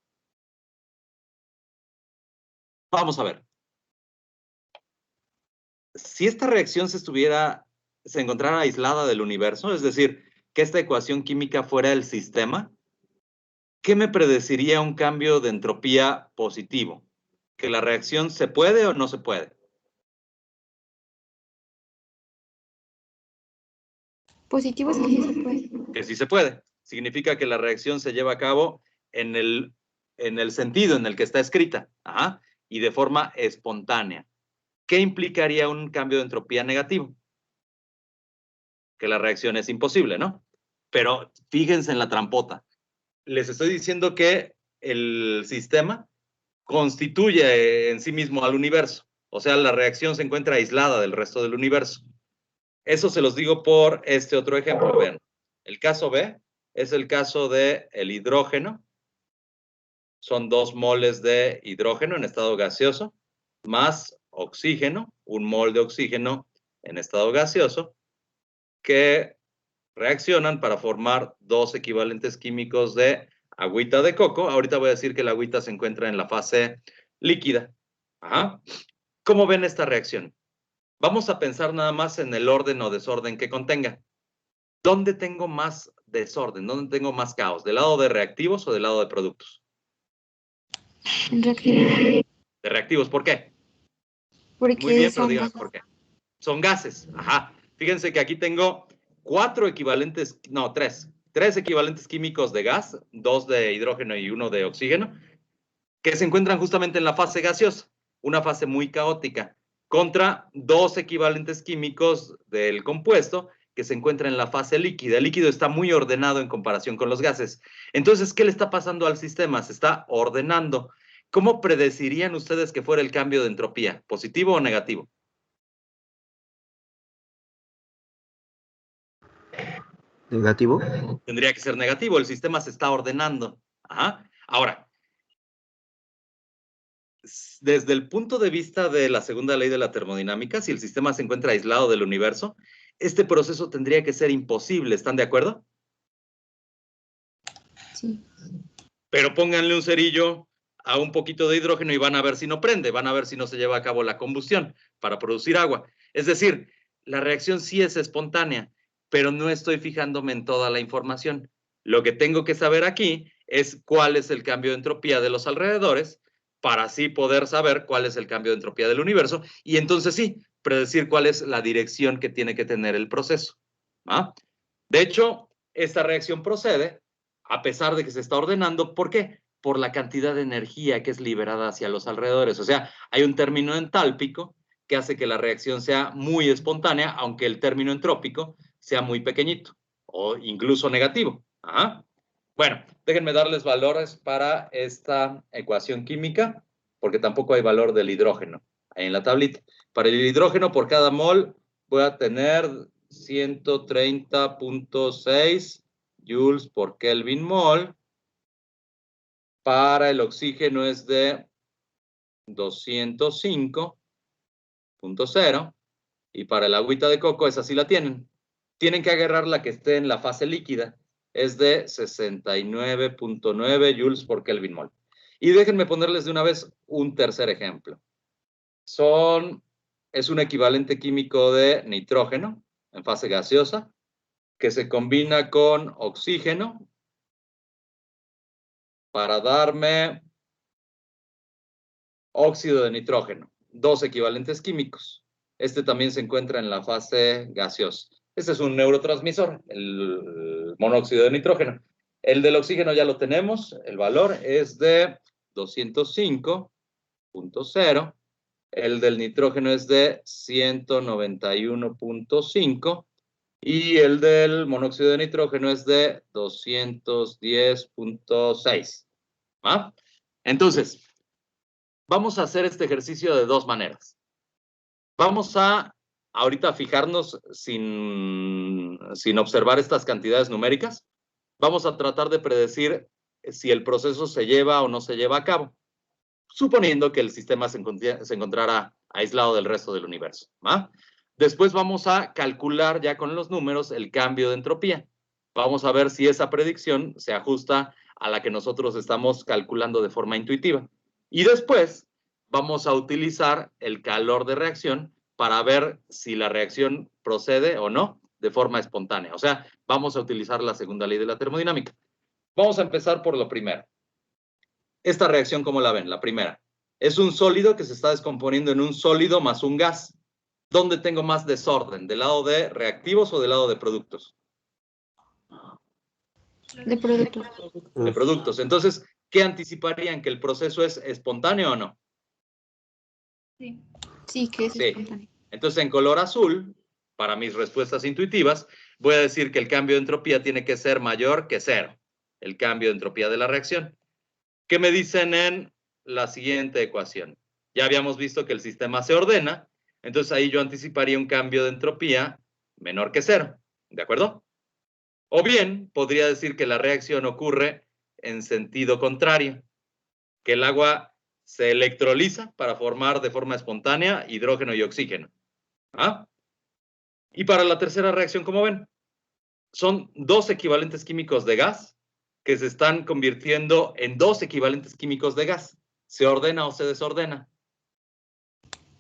Vamos a ver. Si esta reacción se encontrara aislada del universo, es decir, que esta ecuación química fuera el sistema, ¿qué me predeciría un cambio de entropía positivo? ¿Que la reacción se puede o no se puede? Positivo es que sí se puede. Que sí se puede. Significa que la reacción se lleva a cabo en el sentido en el que está escrita, y de forma espontánea. ¿Qué implicaría un cambio de entropía negativo? Que la reacción es imposible, ¿no? Pero fíjense en la trampota. Les estoy diciendo que el sistema constituye en sí mismo al universo. O sea, la reacción se encuentra aislada del resto del universo. Eso se los digo por este otro ejemplo. Vean, el caso B es el caso del hidrógeno. Son 2 moles de hidrógeno en estado gaseoso, más oxígeno, 1 mol de oxígeno en estado gaseoso, que reaccionan para formar 2 equivalentes químicos de agüita de coco. Ahorita voy a decir que la agüita se encuentra en la fase líquida. ¿Cómo ven esta reacción? Vamos a pensar nada más en el orden o desorden que contenga. ¿Dónde tengo más desorden? ¿Dónde tengo más caos? ¿Del lado de reactivos o del lado de productos? En reactivo. De reactivos, ¿por qué? Porque Muy bien, pero son díganme gases. por qué. Son gases. Fíjense que aquí tengo 4 equivalentes, no, 3. 3 equivalentes químicos de gas, 2 de hidrógeno y 1 de oxígeno, que se encuentran justamente en la fase gaseosa, una fase muy caótica. contra dos equivalentes químicos del compuesto que se encuentra en la fase líquida. El líquido está muy ordenado en comparación con los gases. Entonces, ¿qué le está pasando al sistema? Se está ordenando. ¿Cómo predecirían ustedes que fuera el cambio de entropía? ¿Positivo o negativo? Negativo. Tendría que ser negativo. El sistema se está ordenando. Ajá. Ahora, desde el punto de vista de la segunda ley de la termodinámica, si el sistema se encuentra aislado del universo, este proceso tendría que ser imposible. ¿Están de acuerdo? Sí. Pero pónganle un cerillo a un poquito de hidrógeno y van a ver si no prende, van a ver si no se lleva a cabo la combustión para producir agua. Es decir, la reacción sí es espontánea, pero no estoy fijándome en toda la información. Lo que tengo que saber aquí es cuál es el cambio de entropía de los alrededores para así poder saber cuál es el cambio de entropía del universo y entonces sí, predecir cuál es la dirección que tiene que tener el proceso. ¿Ah? De hecho, esta reacción procede a pesar de que se está ordenando. ¿Por qué? Por la cantidad de energía que es liberada hacia los alrededores. O sea, hay un término entálpico que hace que la reacción sea muy espontánea, aunque el término entrópico sea muy pequeñito o incluso negativo. Ajá. Bueno, déjenme darles valores para esta ecuación química, porque tampoco hay valor del hidrógeno ahí en la tablita. Para el hidrógeno, por cada mol, voy a tener 130.6 joules por Kelvin mol. Para el oxígeno es de 205.0. Y para el agüita de coco, esa sí la tienen. Tienen que agarrar la que esté en la fase líquida. Es de 69.9 joules por Kelvin mol. Y déjenme ponerles de una vez un tercer ejemplo. Es un equivalente químico de nitrógeno en fase gaseosa que se combina con oxígeno para darme óxido de nitrógeno. Dos equivalentes químicos. Este también se encuentra en la fase gaseosa. Este es un neurotransmisor, el monóxido de nitrógeno. El del oxígeno ya lo tenemos. El valor es de 205.0. El del nitrógeno es de 191.5. Y el del monóxido de nitrógeno es de 210.6. ¿Ah? Entonces, vamos a hacer este ejercicio de dos maneras. Vamos a ahorita fijarnos sin observar estas cantidades numéricas. Vamos a tratar de predecir si el proceso se lleva o no se lleva a cabo, suponiendo que el sistema se encontrara aislado del resto del universo. ¿Va? Después vamos a calcular ya con los números el cambio de entropía. Vamos a ver si esa predicción se ajusta a la que nosotros estamos calculando de forma intuitiva. Y después vamos a utilizar el calor de reacción para ver si la reacción procede o no de forma espontánea. O sea, vamos a utilizar la segunda ley de la termodinámica. Vamos a empezar por lo primero. Esta reacción, ¿cómo la ven? La primera. Es un sólido que se está descomponiendo en un sólido más un gas. ¿Dónde tengo más desorden? ¿Del lado de reactivos o del lado de productos? De productos. De productos. Entonces, ¿qué anticiparían? ¿Que el proceso es espontáneo o no? Sí. Sí, que es Sí. espontáneo. Entonces, en color azul, para mis respuestas intuitivas, voy a decir que el cambio de entropía tiene que ser mayor que cero. El cambio de entropía de la reacción. ¿Qué me dicen en la siguiente ecuación? Ya habíamos visto que el sistema se ordena, entonces ahí yo anticiparía un cambio de entropía menor que cero. ¿De acuerdo? O bien, podría decir que la reacción ocurre en sentido contrario, que el agua se electroliza para formar de forma espontánea hidrógeno y oxígeno. ¿Ah? Y para la tercera reacción, ¿cómo ven? Son dos equivalentes químicos de gas que se están convirtiendo en dos equivalentes químicos de gas. ¿Se ordena o se desordena?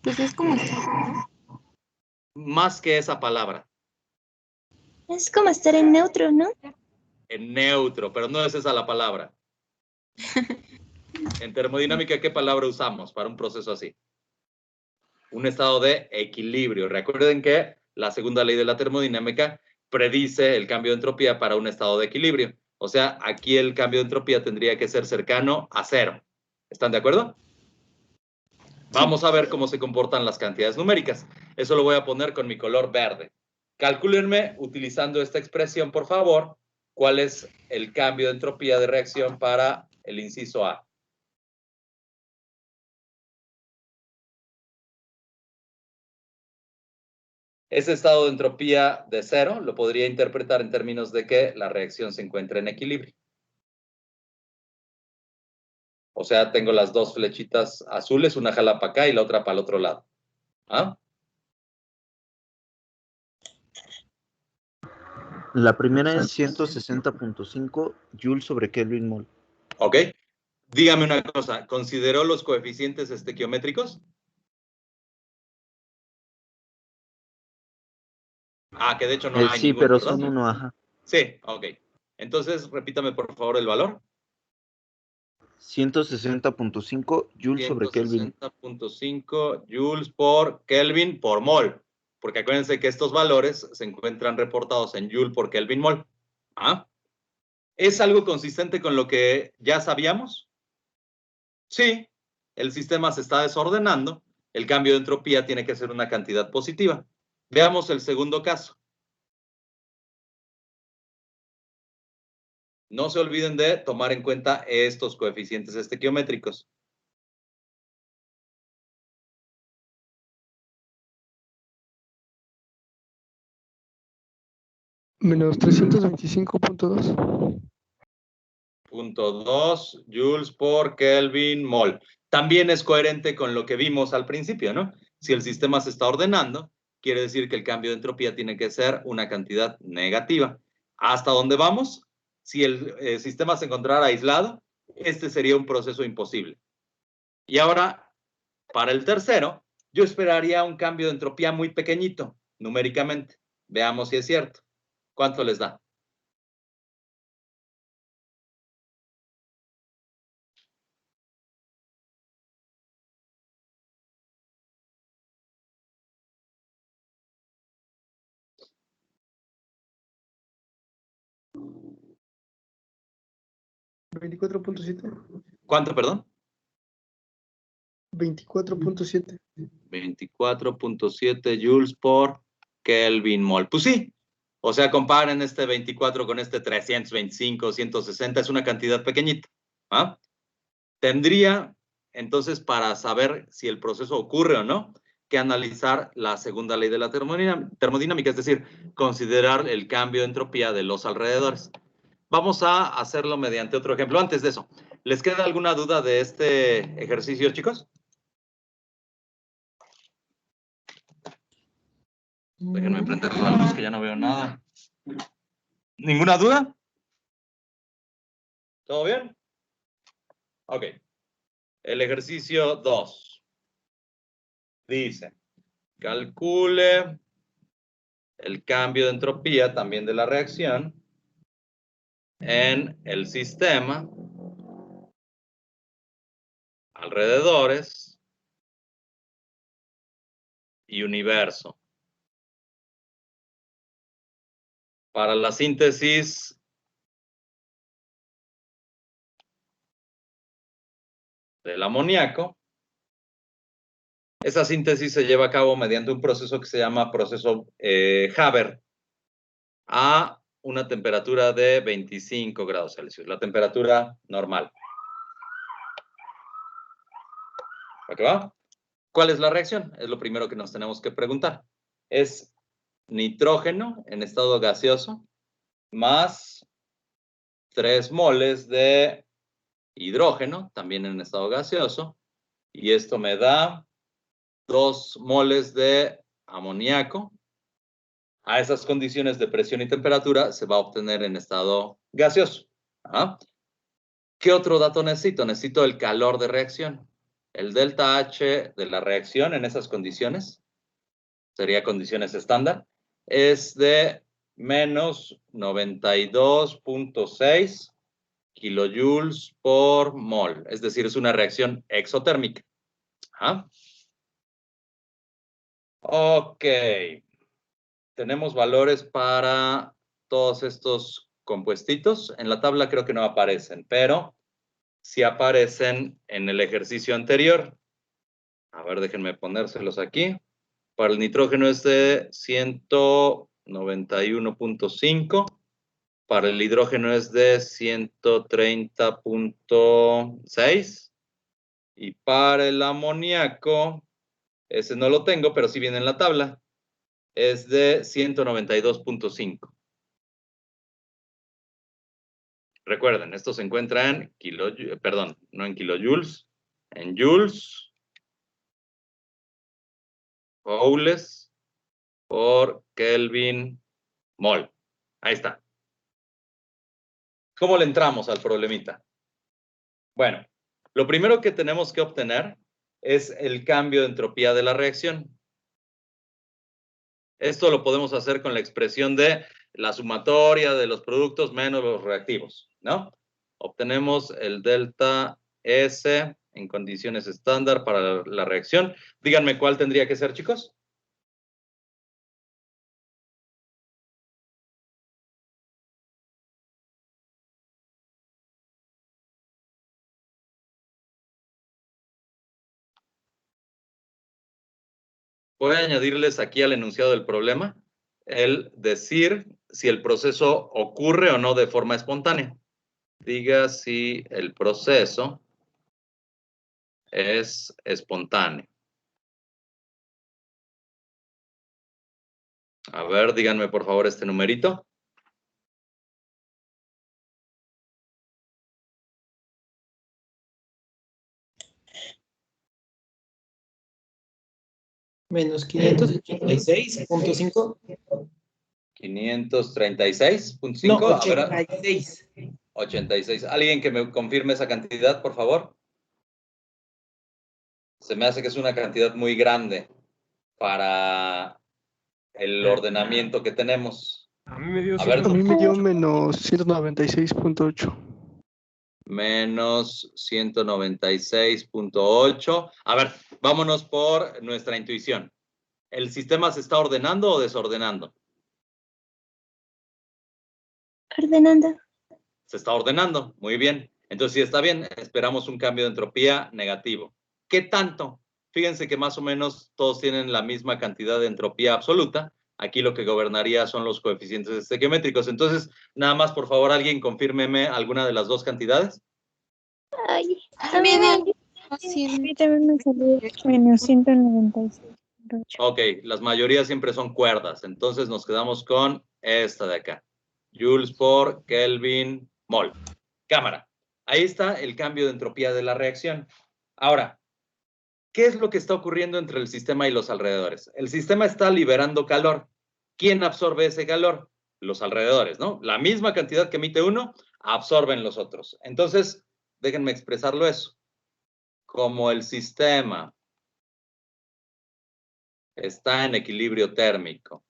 Pues es como estar, ¿no? Más que esa palabra. Es como estar en neutro, ¿no? En neutro, pero no es esa la palabra. En termodinámica, ¿qué palabra usamos para un proceso así? Un estado de equilibrio. Recuerden que la segunda ley de la termodinámica predice el cambio de entropía para un estado de equilibrio. O sea, aquí el cambio de entropía tendría que ser cercano a cero. ¿Están de acuerdo? Vamos a ver cómo se comportan las cantidades numéricas. Eso lo voy a poner con mi color verde. Calcúlenme, utilizando esta expresión, por favor, cuál es el cambio de entropía de reacción para el inciso A. Ese estado de entropía de 0 lo podría interpretar en términos de que la reacción se encuentra en equilibrio. O sea, tengo las dos flechitas azules, una jala para acá y la otra para el otro lado. ¿Ah? La primera es 160.5 Joule sobre Kelvin mol. Ok. Dígame una cosa, ¿consideró los coeficientes estequiométricos? Ah, que de hecho no hay Sí, ninguno, pero ¿verdad? son uno, ajá. Sí, ok. Entonces, repítame por favor el valor. 160.5 Joule sobre Kelvin. 160.5 joules por Kelvin por mol. Porque acuérdense que estos valores se encuentran reportados en joule por Kelvin mol. ¿Ah? ¿Es algo consistente con lo que ya sabíamos? Sí, el sistema se está desordenando. El cambio de entropía tiene que ser una cantidad positiva. Veamos el segundo caso. No se olviden de tomar en cuenta estos coeficientes estequiométricos. Menos 325.2. 0.2 joules por Kelvin mol. También es coherente con lo que vimos al principio, ¿no? Si el sistema se está ordenando, quiere decir que el cambio de entropía tiene que ser una cantidad negativa. ¿Hasta dónde vamos? Si el sistema se encontrara aislado, este sería un proceso imposible. Y ahora, para el tercero, yo esperaría un cambio de entropía muy pequeñito, numéricamente. Veamos si es cierto. ¿Cuánto les da? ¿24.7? ¿Cuánto, perdón? 24.7. 24.7 joules por Kelvin mol. Pues sí. O sea, comparen este 24 con este 325, 160, es una cantidad pequeñita. ¿Ah? Tendría, entonces, para saber si el proceso ocurre o no, que analizar la segunda ley de la termodinámica, es decir, considerar el cambio de entropía de los alrededores. Vamos a hacerlo mediante otro ejemplo. Antes de eso, ¿les queda alguna duda de este ejercicio, chicos? Déjenme prender toda la luz que ya no veo nada. ¿Ninguna duda? ¿Todo bien? Ok. El ejercicio 2. Dice, calcule el cambio de entropía también de la reacción en el sistema, alrededores y universo. Para la síntesis del amoníaco, esa síntesis se lleva a cabo mediante un proceso que se llama proceso Haber a una temperatura de 25 grados Celsius, la temperatura normal. ¿Para qué va? ¿Cuál es la reacción? Es lo primero que nos tenemos que preguntar. Es nitrógeno en estado gaseoso más 3 moles de hidrógeno, también en estado gaseoso, y esto me da 2 moles de amoníaco. A esas condiciones de presión y temperatura se va a obtener en estado gaseoso. ¿Ah? ¿Qué otro dato necesito? Necesito el calor de reacción. El delta H de la reacción en esas condiciones, sería condiciones estándar, es de menos 92.6 kilojoules por mol. Es decir, es una reacción exotérmica. ¿Ah? Ok. Tenemos valores para todos estos compuestitos. En la tabla creo que no aparecen, pero sí aparecen en el ejercicio anterior. A ver, déjenme ponérselos aquí. Para el nitrógeno es de 191.5. Para el hidrógeno es de 130.6. Y para el amoníaco, ese no lo tengo, pero sí viene en la tabla, es de 192.5. Recuerden, esto se encuentra en perdón, no en kilojoules, en joules, joules por Kelvin mol. Ahí está. ¿Cómo le entramos al problemita? Bueno, lo primero que tenemos que obtener es el cambio de entropía de la reacción. Esto lo podemos hacer con la expresión de la sumatoria de los productos menos los reactivos, ¿no? Obtenemos el delta S en condiciones estándar para la reacción. Díganme cuál tendría que ser, chicos. Voy a añadirles aquí al enunciado del problema el decir si el proceso ocurre o no de forma espontánea. Diga si el proceso es espontáneo. A ver, díganme por favor este numerito. Menos 586.5. 536.5. No, A ver, 86. 86. ¿Alguien que me confirme esa cantidad, por favor? Se me hace que es una cantidad muy grande para el ordenamiento que tenemos. A mí me dio, A ver, a mí me dio menos 196.8. menos 196.8. A ver, vámonos por nuestra intuición. ¿El sistema se está ordenando o desordenando? Ordenando. Se está ordenando, muy bien. Entonces, si está bien, esperamos un cambio de entropía negativo. ¿Qué tanto? Fíjense que más o menos todos tienen la misma cantidad de entropía absoluta. Aquí lo que gobernaría son los coeficientes estequiométricos. Entonces, nada más, por favor, alguien confírmeme alguna de las dos cantidades. Ay, También a el mí también me salió menos 196.8. Ok, las mayorías siempre son cuerdas. Entonces, nos quedamos con esta de acá. Joules por Kelvin mol. Cámara. Ahí está el cambio de entropía de la reacción. Ahora, ¿qué es lo que está ocurriendo entre el sistema y los alrededores? El sistema está liberando calor. ¿Quién absorbe ese calor? Los alrededores, ¿no? La misma cantidad que emite uno, absorben los otros. Entonces, déjenme expresarlo eso. Como el sistema está en equilibrio térmico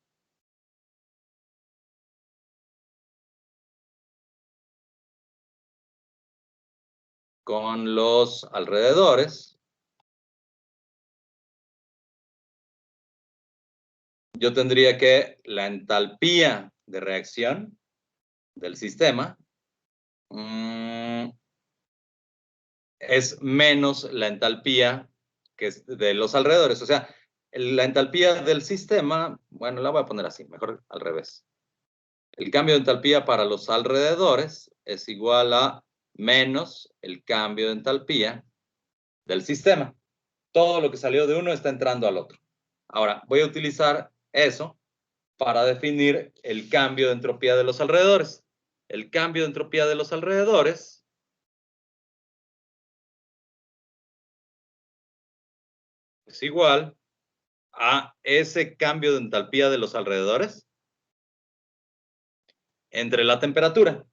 con los alrededores, yo tendría que la entalpía de reacción del sistema es menos la entalpía que es de los alrededores. O sea, la entalpía del sistema, bueno, la voy a poner así, mejor al revés. El cambio de entalpía para los alrededores es igual a menos el cambio de entalpía del sistema. Todo lo que salió de uno está entrando al otro. Ahora, voy a utilizar eso para definir el cambio de entropía de los alrededores. El cambio de entropía de los alrededores es igual a ese cambio de entalpía de los alrededores entre la temperatura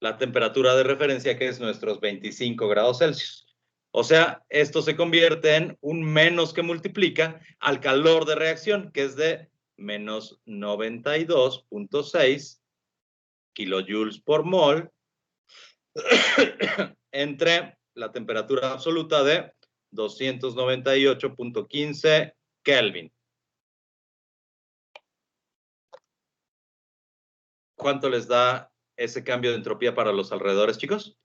de referencia, que es nuestros 25 grados Celsius. O sea, esto se convierte en un menos que multiplica al calor de reacción, que es de menos 92.6 kilojoules por mol entre la temperatura absoluta de 298.15 Kelvin. ¿Cuánto les da ese cambio de entropía para los alrededores, chicos?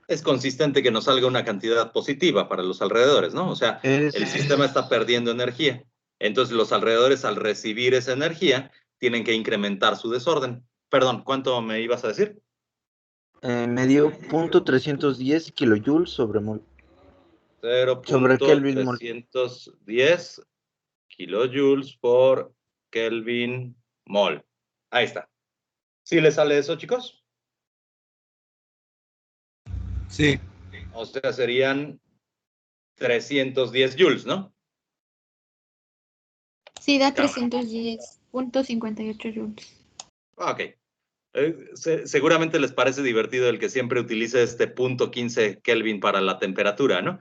es consistente que nos salga una cantidad positiva para los alrededores, ¿no? O sea, el sistema está perdiendo energía. Entonces, los alrededores, al recibir esa energía, tienen que incrementar su desorden. Perdón, ¿cuánto me ibas a decir? Medio .310 kilojoules sobre mol. Sobre Kelvin mol. 0.310 kilojoules por Kelvin mol. Ahí está. ¿Sí le sale eso, chicos? Sí. O sea, serían 310 joules, ¿no? Sí, da 310.58 joules. Ok. Seguramente les parece divertido el que siempre utilice este punto 15 Kelvin para la temperatura, ¿no?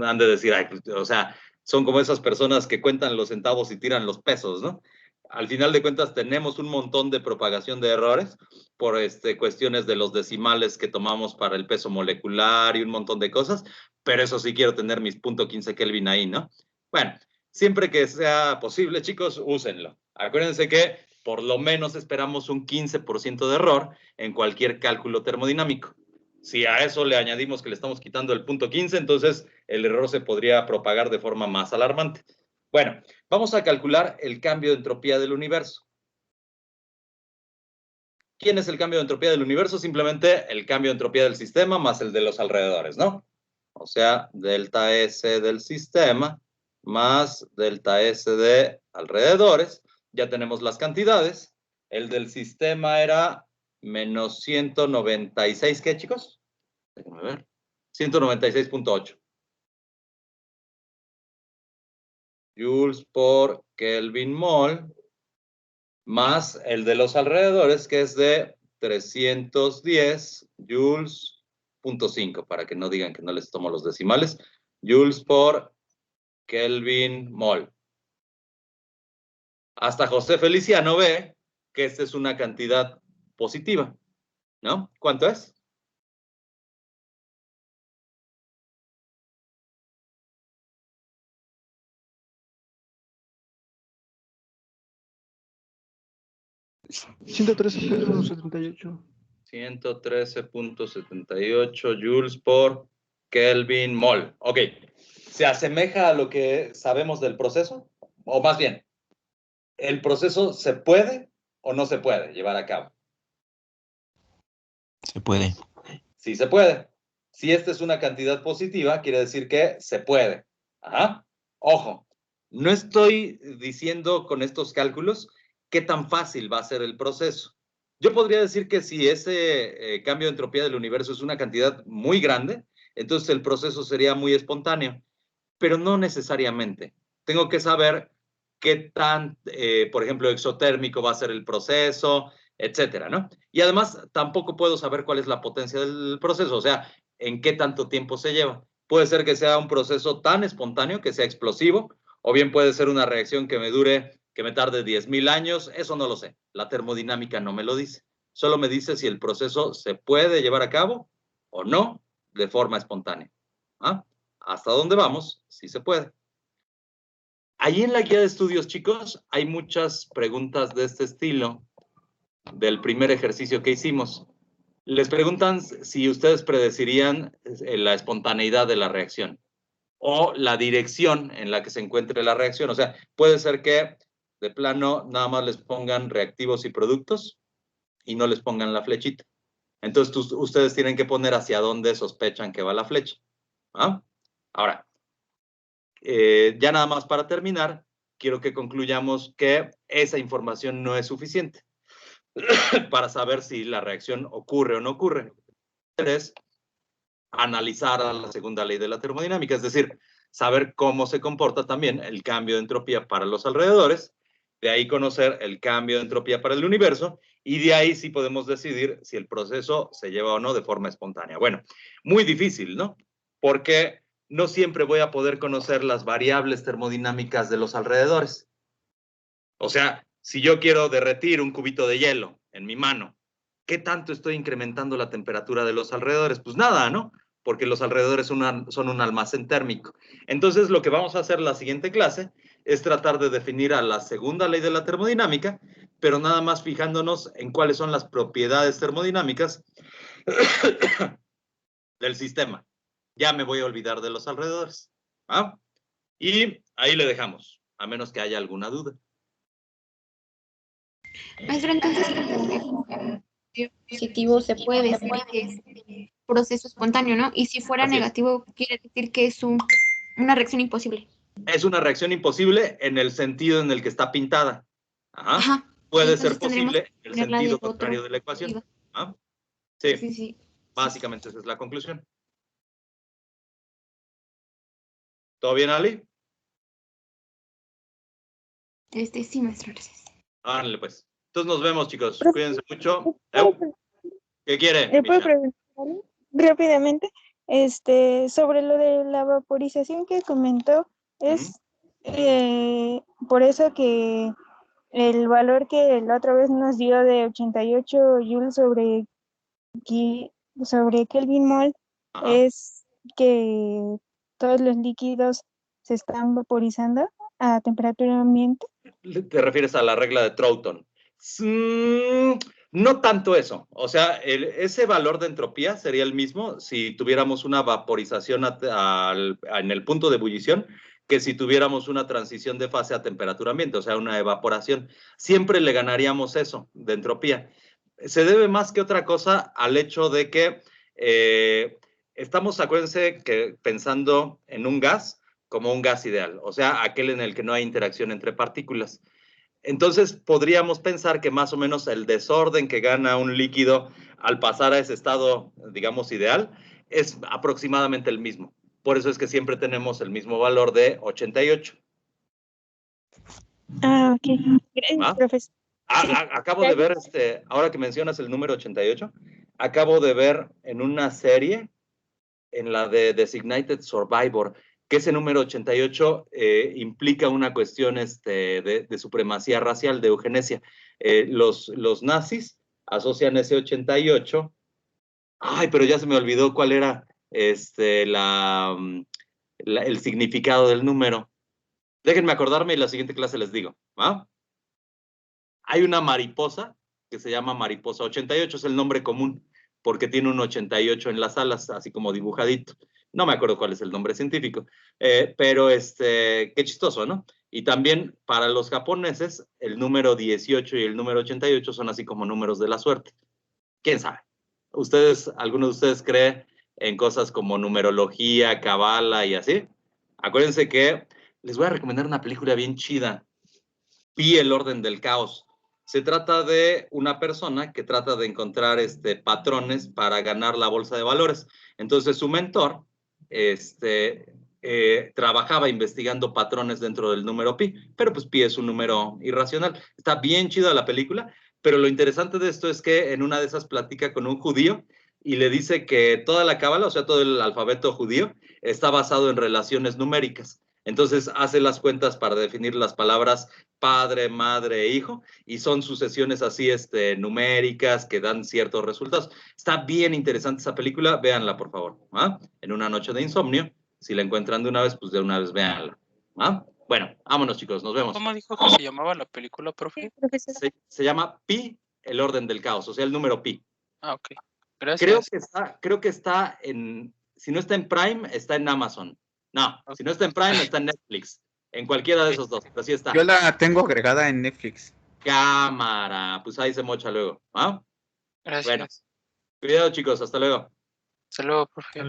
Han de decir, ay, o sea, son como esas personas que cuentan los centavos y tiran los pesos, ¿no? Al final de cuentas tenemos un montón de propagación de errores por cuestiones de los decimales que tomamos para el peso molecular y un montón de cosas, pero eso sí quiero tener mis punto 15 Kelvin ahí, ¿no? Bueno, siempre que sea posible, chicos, úsenlo. Acuérdense que por lo menos esperamos un 15% de error en cualquier cálculo termodinámico. Si a eso le añadimos que le estamos quitando el punto 15, entonces el error se podría propagar de forma más alarmante. Bueno, vamos a calcular el cambio de entropía del universo. ¿Quién es el cambio de entropía del universo? Simplemente el cambio de entropía del sistema más el de los alrededores, ¿no? O sea, delta S del sistema más delta S de alrededores. Ya tenemos las cantidades. El del sistema era menos 196, ¿qué, chicos? Déjenme ver. 196.8. Joules por Kelvin mol, más el de los alrededores, que es de 310 joules.5, para que no digan que no les tomo los decimales. Joules por Kelvin mol. Hasta José Feliciano ve que esta es una cantidad positiva, ¿no? ¿Cuánto es? $113.78. 113.78 joules por Kelvin mol. Ok. ¿Se asemeja a lo que sabemos del proceso? O más bien, ¿el proceso se puede o no se puede llevar a cabo? Se puede. Sí se puede. Si esta es una cantidad positiva, quiere decir que se puede. Ajá. Ojo, no estoy diciendo con estos cálculos qué tan fácil va a ser el proceso. Yo podría decir que si ese cambio de entropía del universo es una cantidad muy grande, entonces el proceso sería muy espontáneo, pero no necesariamente. Tengo que saber qué tan, por ejemplo, exotérmico va a ser el proceso, etcétera, ¿no? Y además tampoco puedo saber cuál es la potencia del proceso, o sea, en qué tanto tiempo se lleva. Puede ser que sea un proceso tan espontáneo, que sea explosivo, o bien puede ser una reacción que me tarde 10,000 años, eso no lo sé. La termodinámica no me lo dice. Solo me dice si el proceso se puede llevar a cabo o no de forma espontánea. ¿Ah? ¿Hasta dónde vamos? Sí se puede. Allí en la guía de estudios, chicos, hay muchas preguntas de este estilo del primer ejercicio que hicimos. Les preguntan si ustedes predecirían la espontaneidad de la reacción o la dirección en la que se encuentre la reacción. O sea, puede ser que de plano nada más les pongan reactivos y productos y no les pongan la flechita. Entonces ustedes tienen que poner hacia dónde sospechan que va la flecha. ¿Ah? Ahora, ya nada más para terminar, quiero que concluyamos que esa información no es suficiente para saber si la reacción ocurre o no ocurre. Es analizar a la segunda ley de la termodinámica, es decir, saber cómo se comporta también el cambio de entropía para los alrededores, de ahí conocer el cambio de entropía para el universo, y de ahí sí podemos decidir si el proceso se lleva o no de forma espontánea. Bueno, muy difícil, ¿no? Porque no siempre voy a poder conocer las variables termodinámicas de los alrededores. O sea, si yo quiero derretir un cubito de hielo en mi mano, ¿qué tanto estoy incrementando la temperatura de los alrededores? Pues nada, ¿no? Porque los alrededores son un almacén térmico. Entonces, lo que vamos a hacer en la siguiente clase es tratar de definir a la segunda ley de la termodinámica, pero nada más fijándonos en cuáles son las propiedades termodinámicas del sistema. Ya me voy a olvidar de los alrededores. ¿Ah? Y ahí le dejamos, a menos que haya alguna duda. Maestro, entonces, positivo se puede decir que es proceso espontáneo, ¿no? Y si fuera Así es. negativo, quiere decir que es una reacción imposible. Es una reacción imposible en el sentido en el que está pintada. Ajá. Ajá. Puede Entonces ser tendremos posible en que el ponerla sentido de otro contrario de la ecuación. sentido. ¿Ah? Sí, Sí, sí. básicamente esa es la conclusión. ¿Todo bien, Ali? Sí, maestro, gracias. Ándale, pues. Entonces nos vemos, chicos. Profe, Cuídense mucho. ¿puedo ¿Qué quiere, ¿puedo Misha? preguntarle rápidamente? Sobre lo de la vaporización que comentó, es por eso que el valor que la otra vez nos dio de 88 joules sobre Kelvin mol Ajá. es que todos los líquidos se están vaporizando a temperatura ambiente. ¿Te refieres a la regla de Troughton? No tanto eso. O sea, ese valor de entropía sería el mismo si tuviéramos una vaporización en el punto de ebullición que si tuviéramos una transición de fase a temperatura ambiente, o sea, una evaporación. Siempre le ganaríamos eso de entropía. Se debe más que otra cosa al hecho de que estamos, acuérdense, que pensando en un gas como un gas ideal, o sea, aquel en el que no hay interacción entre partículas. Entonces, podríamos pensar que más o menos el desorden que gana un líquido al pasar a ese estado, digamos, ideal, es aproximadamente el mismo. Por eso es que siempre tenemos el mismo valor de 88. Ok. Gracias, ¿Va? profesor. Sí. Acabo de ver, ahora que mencionas el número 88, acabo de ver en una serie, en la de Designated Survivor, que ese número 88 implica una cuestión de supremacía racial, de eugenesia. Los nazis asocian ese 88. Ay, pero ya se me olvidó cuál era el significado del número. Déjenme acordarme y la siguiente clase les digo. ¿Va? Hay una mariposa que se llama mariposa 88, es el nombre común, porque tiene un 88 en las alas, así como dibujadito. No me acuerdo cuál es el nombre científico, pero qué chistoso, ¿no? Y también para los japoneses, el número 18 y el número 88 son así como números de la suerte. ¿Quién sabe? ¿Alguno de ustedes cree en cosas como numerología, cabala y así? Acuérdense que les voy a recomendar una película bien chida, Pi, el orden del caos. Se trata de una persona que trata de encontrar patrones para ganar la bolsa de valores. Entonces su mentor trabajaba investigando patrones dentro del número pi, pero pues pi es un número irracional. Está bien chida la película, pero lo interesante de esto es que en una de esas platica con un judío y le dice que toda la cábala, o sea, todo el alfabeto judío, está basado en relaciones numéricas. Entonces hace las cuentas para definir las palabras padre, madre e hijo, y son sucesiones así numéricas que dan ciertos resultados. Está bien interesante esa película, véanla por favor. ¿Ah? En una noche de insomnio, si la encuentran de una vez, pues de una vez véanla. ¿Ah? Bueno, vámonos chicos, nos vemos. ¿Cómo dijo que se llamaba la película, profe? Se llama Pi, el orden del caos, o sea, el número Pi. Ah, ok. Gracias. Creo que está si no está en Prime, está en Amazon. No, si no está en Prime, está en Netflix. En cualquiera de esos dos, pero sí está. Yo la tengo agregada en Netflix. Cámara, pues ahí se mocha luego. ¿Ah? Gracias. Bueno, cuidado chicos, hasta luego. Hasta luego, profe.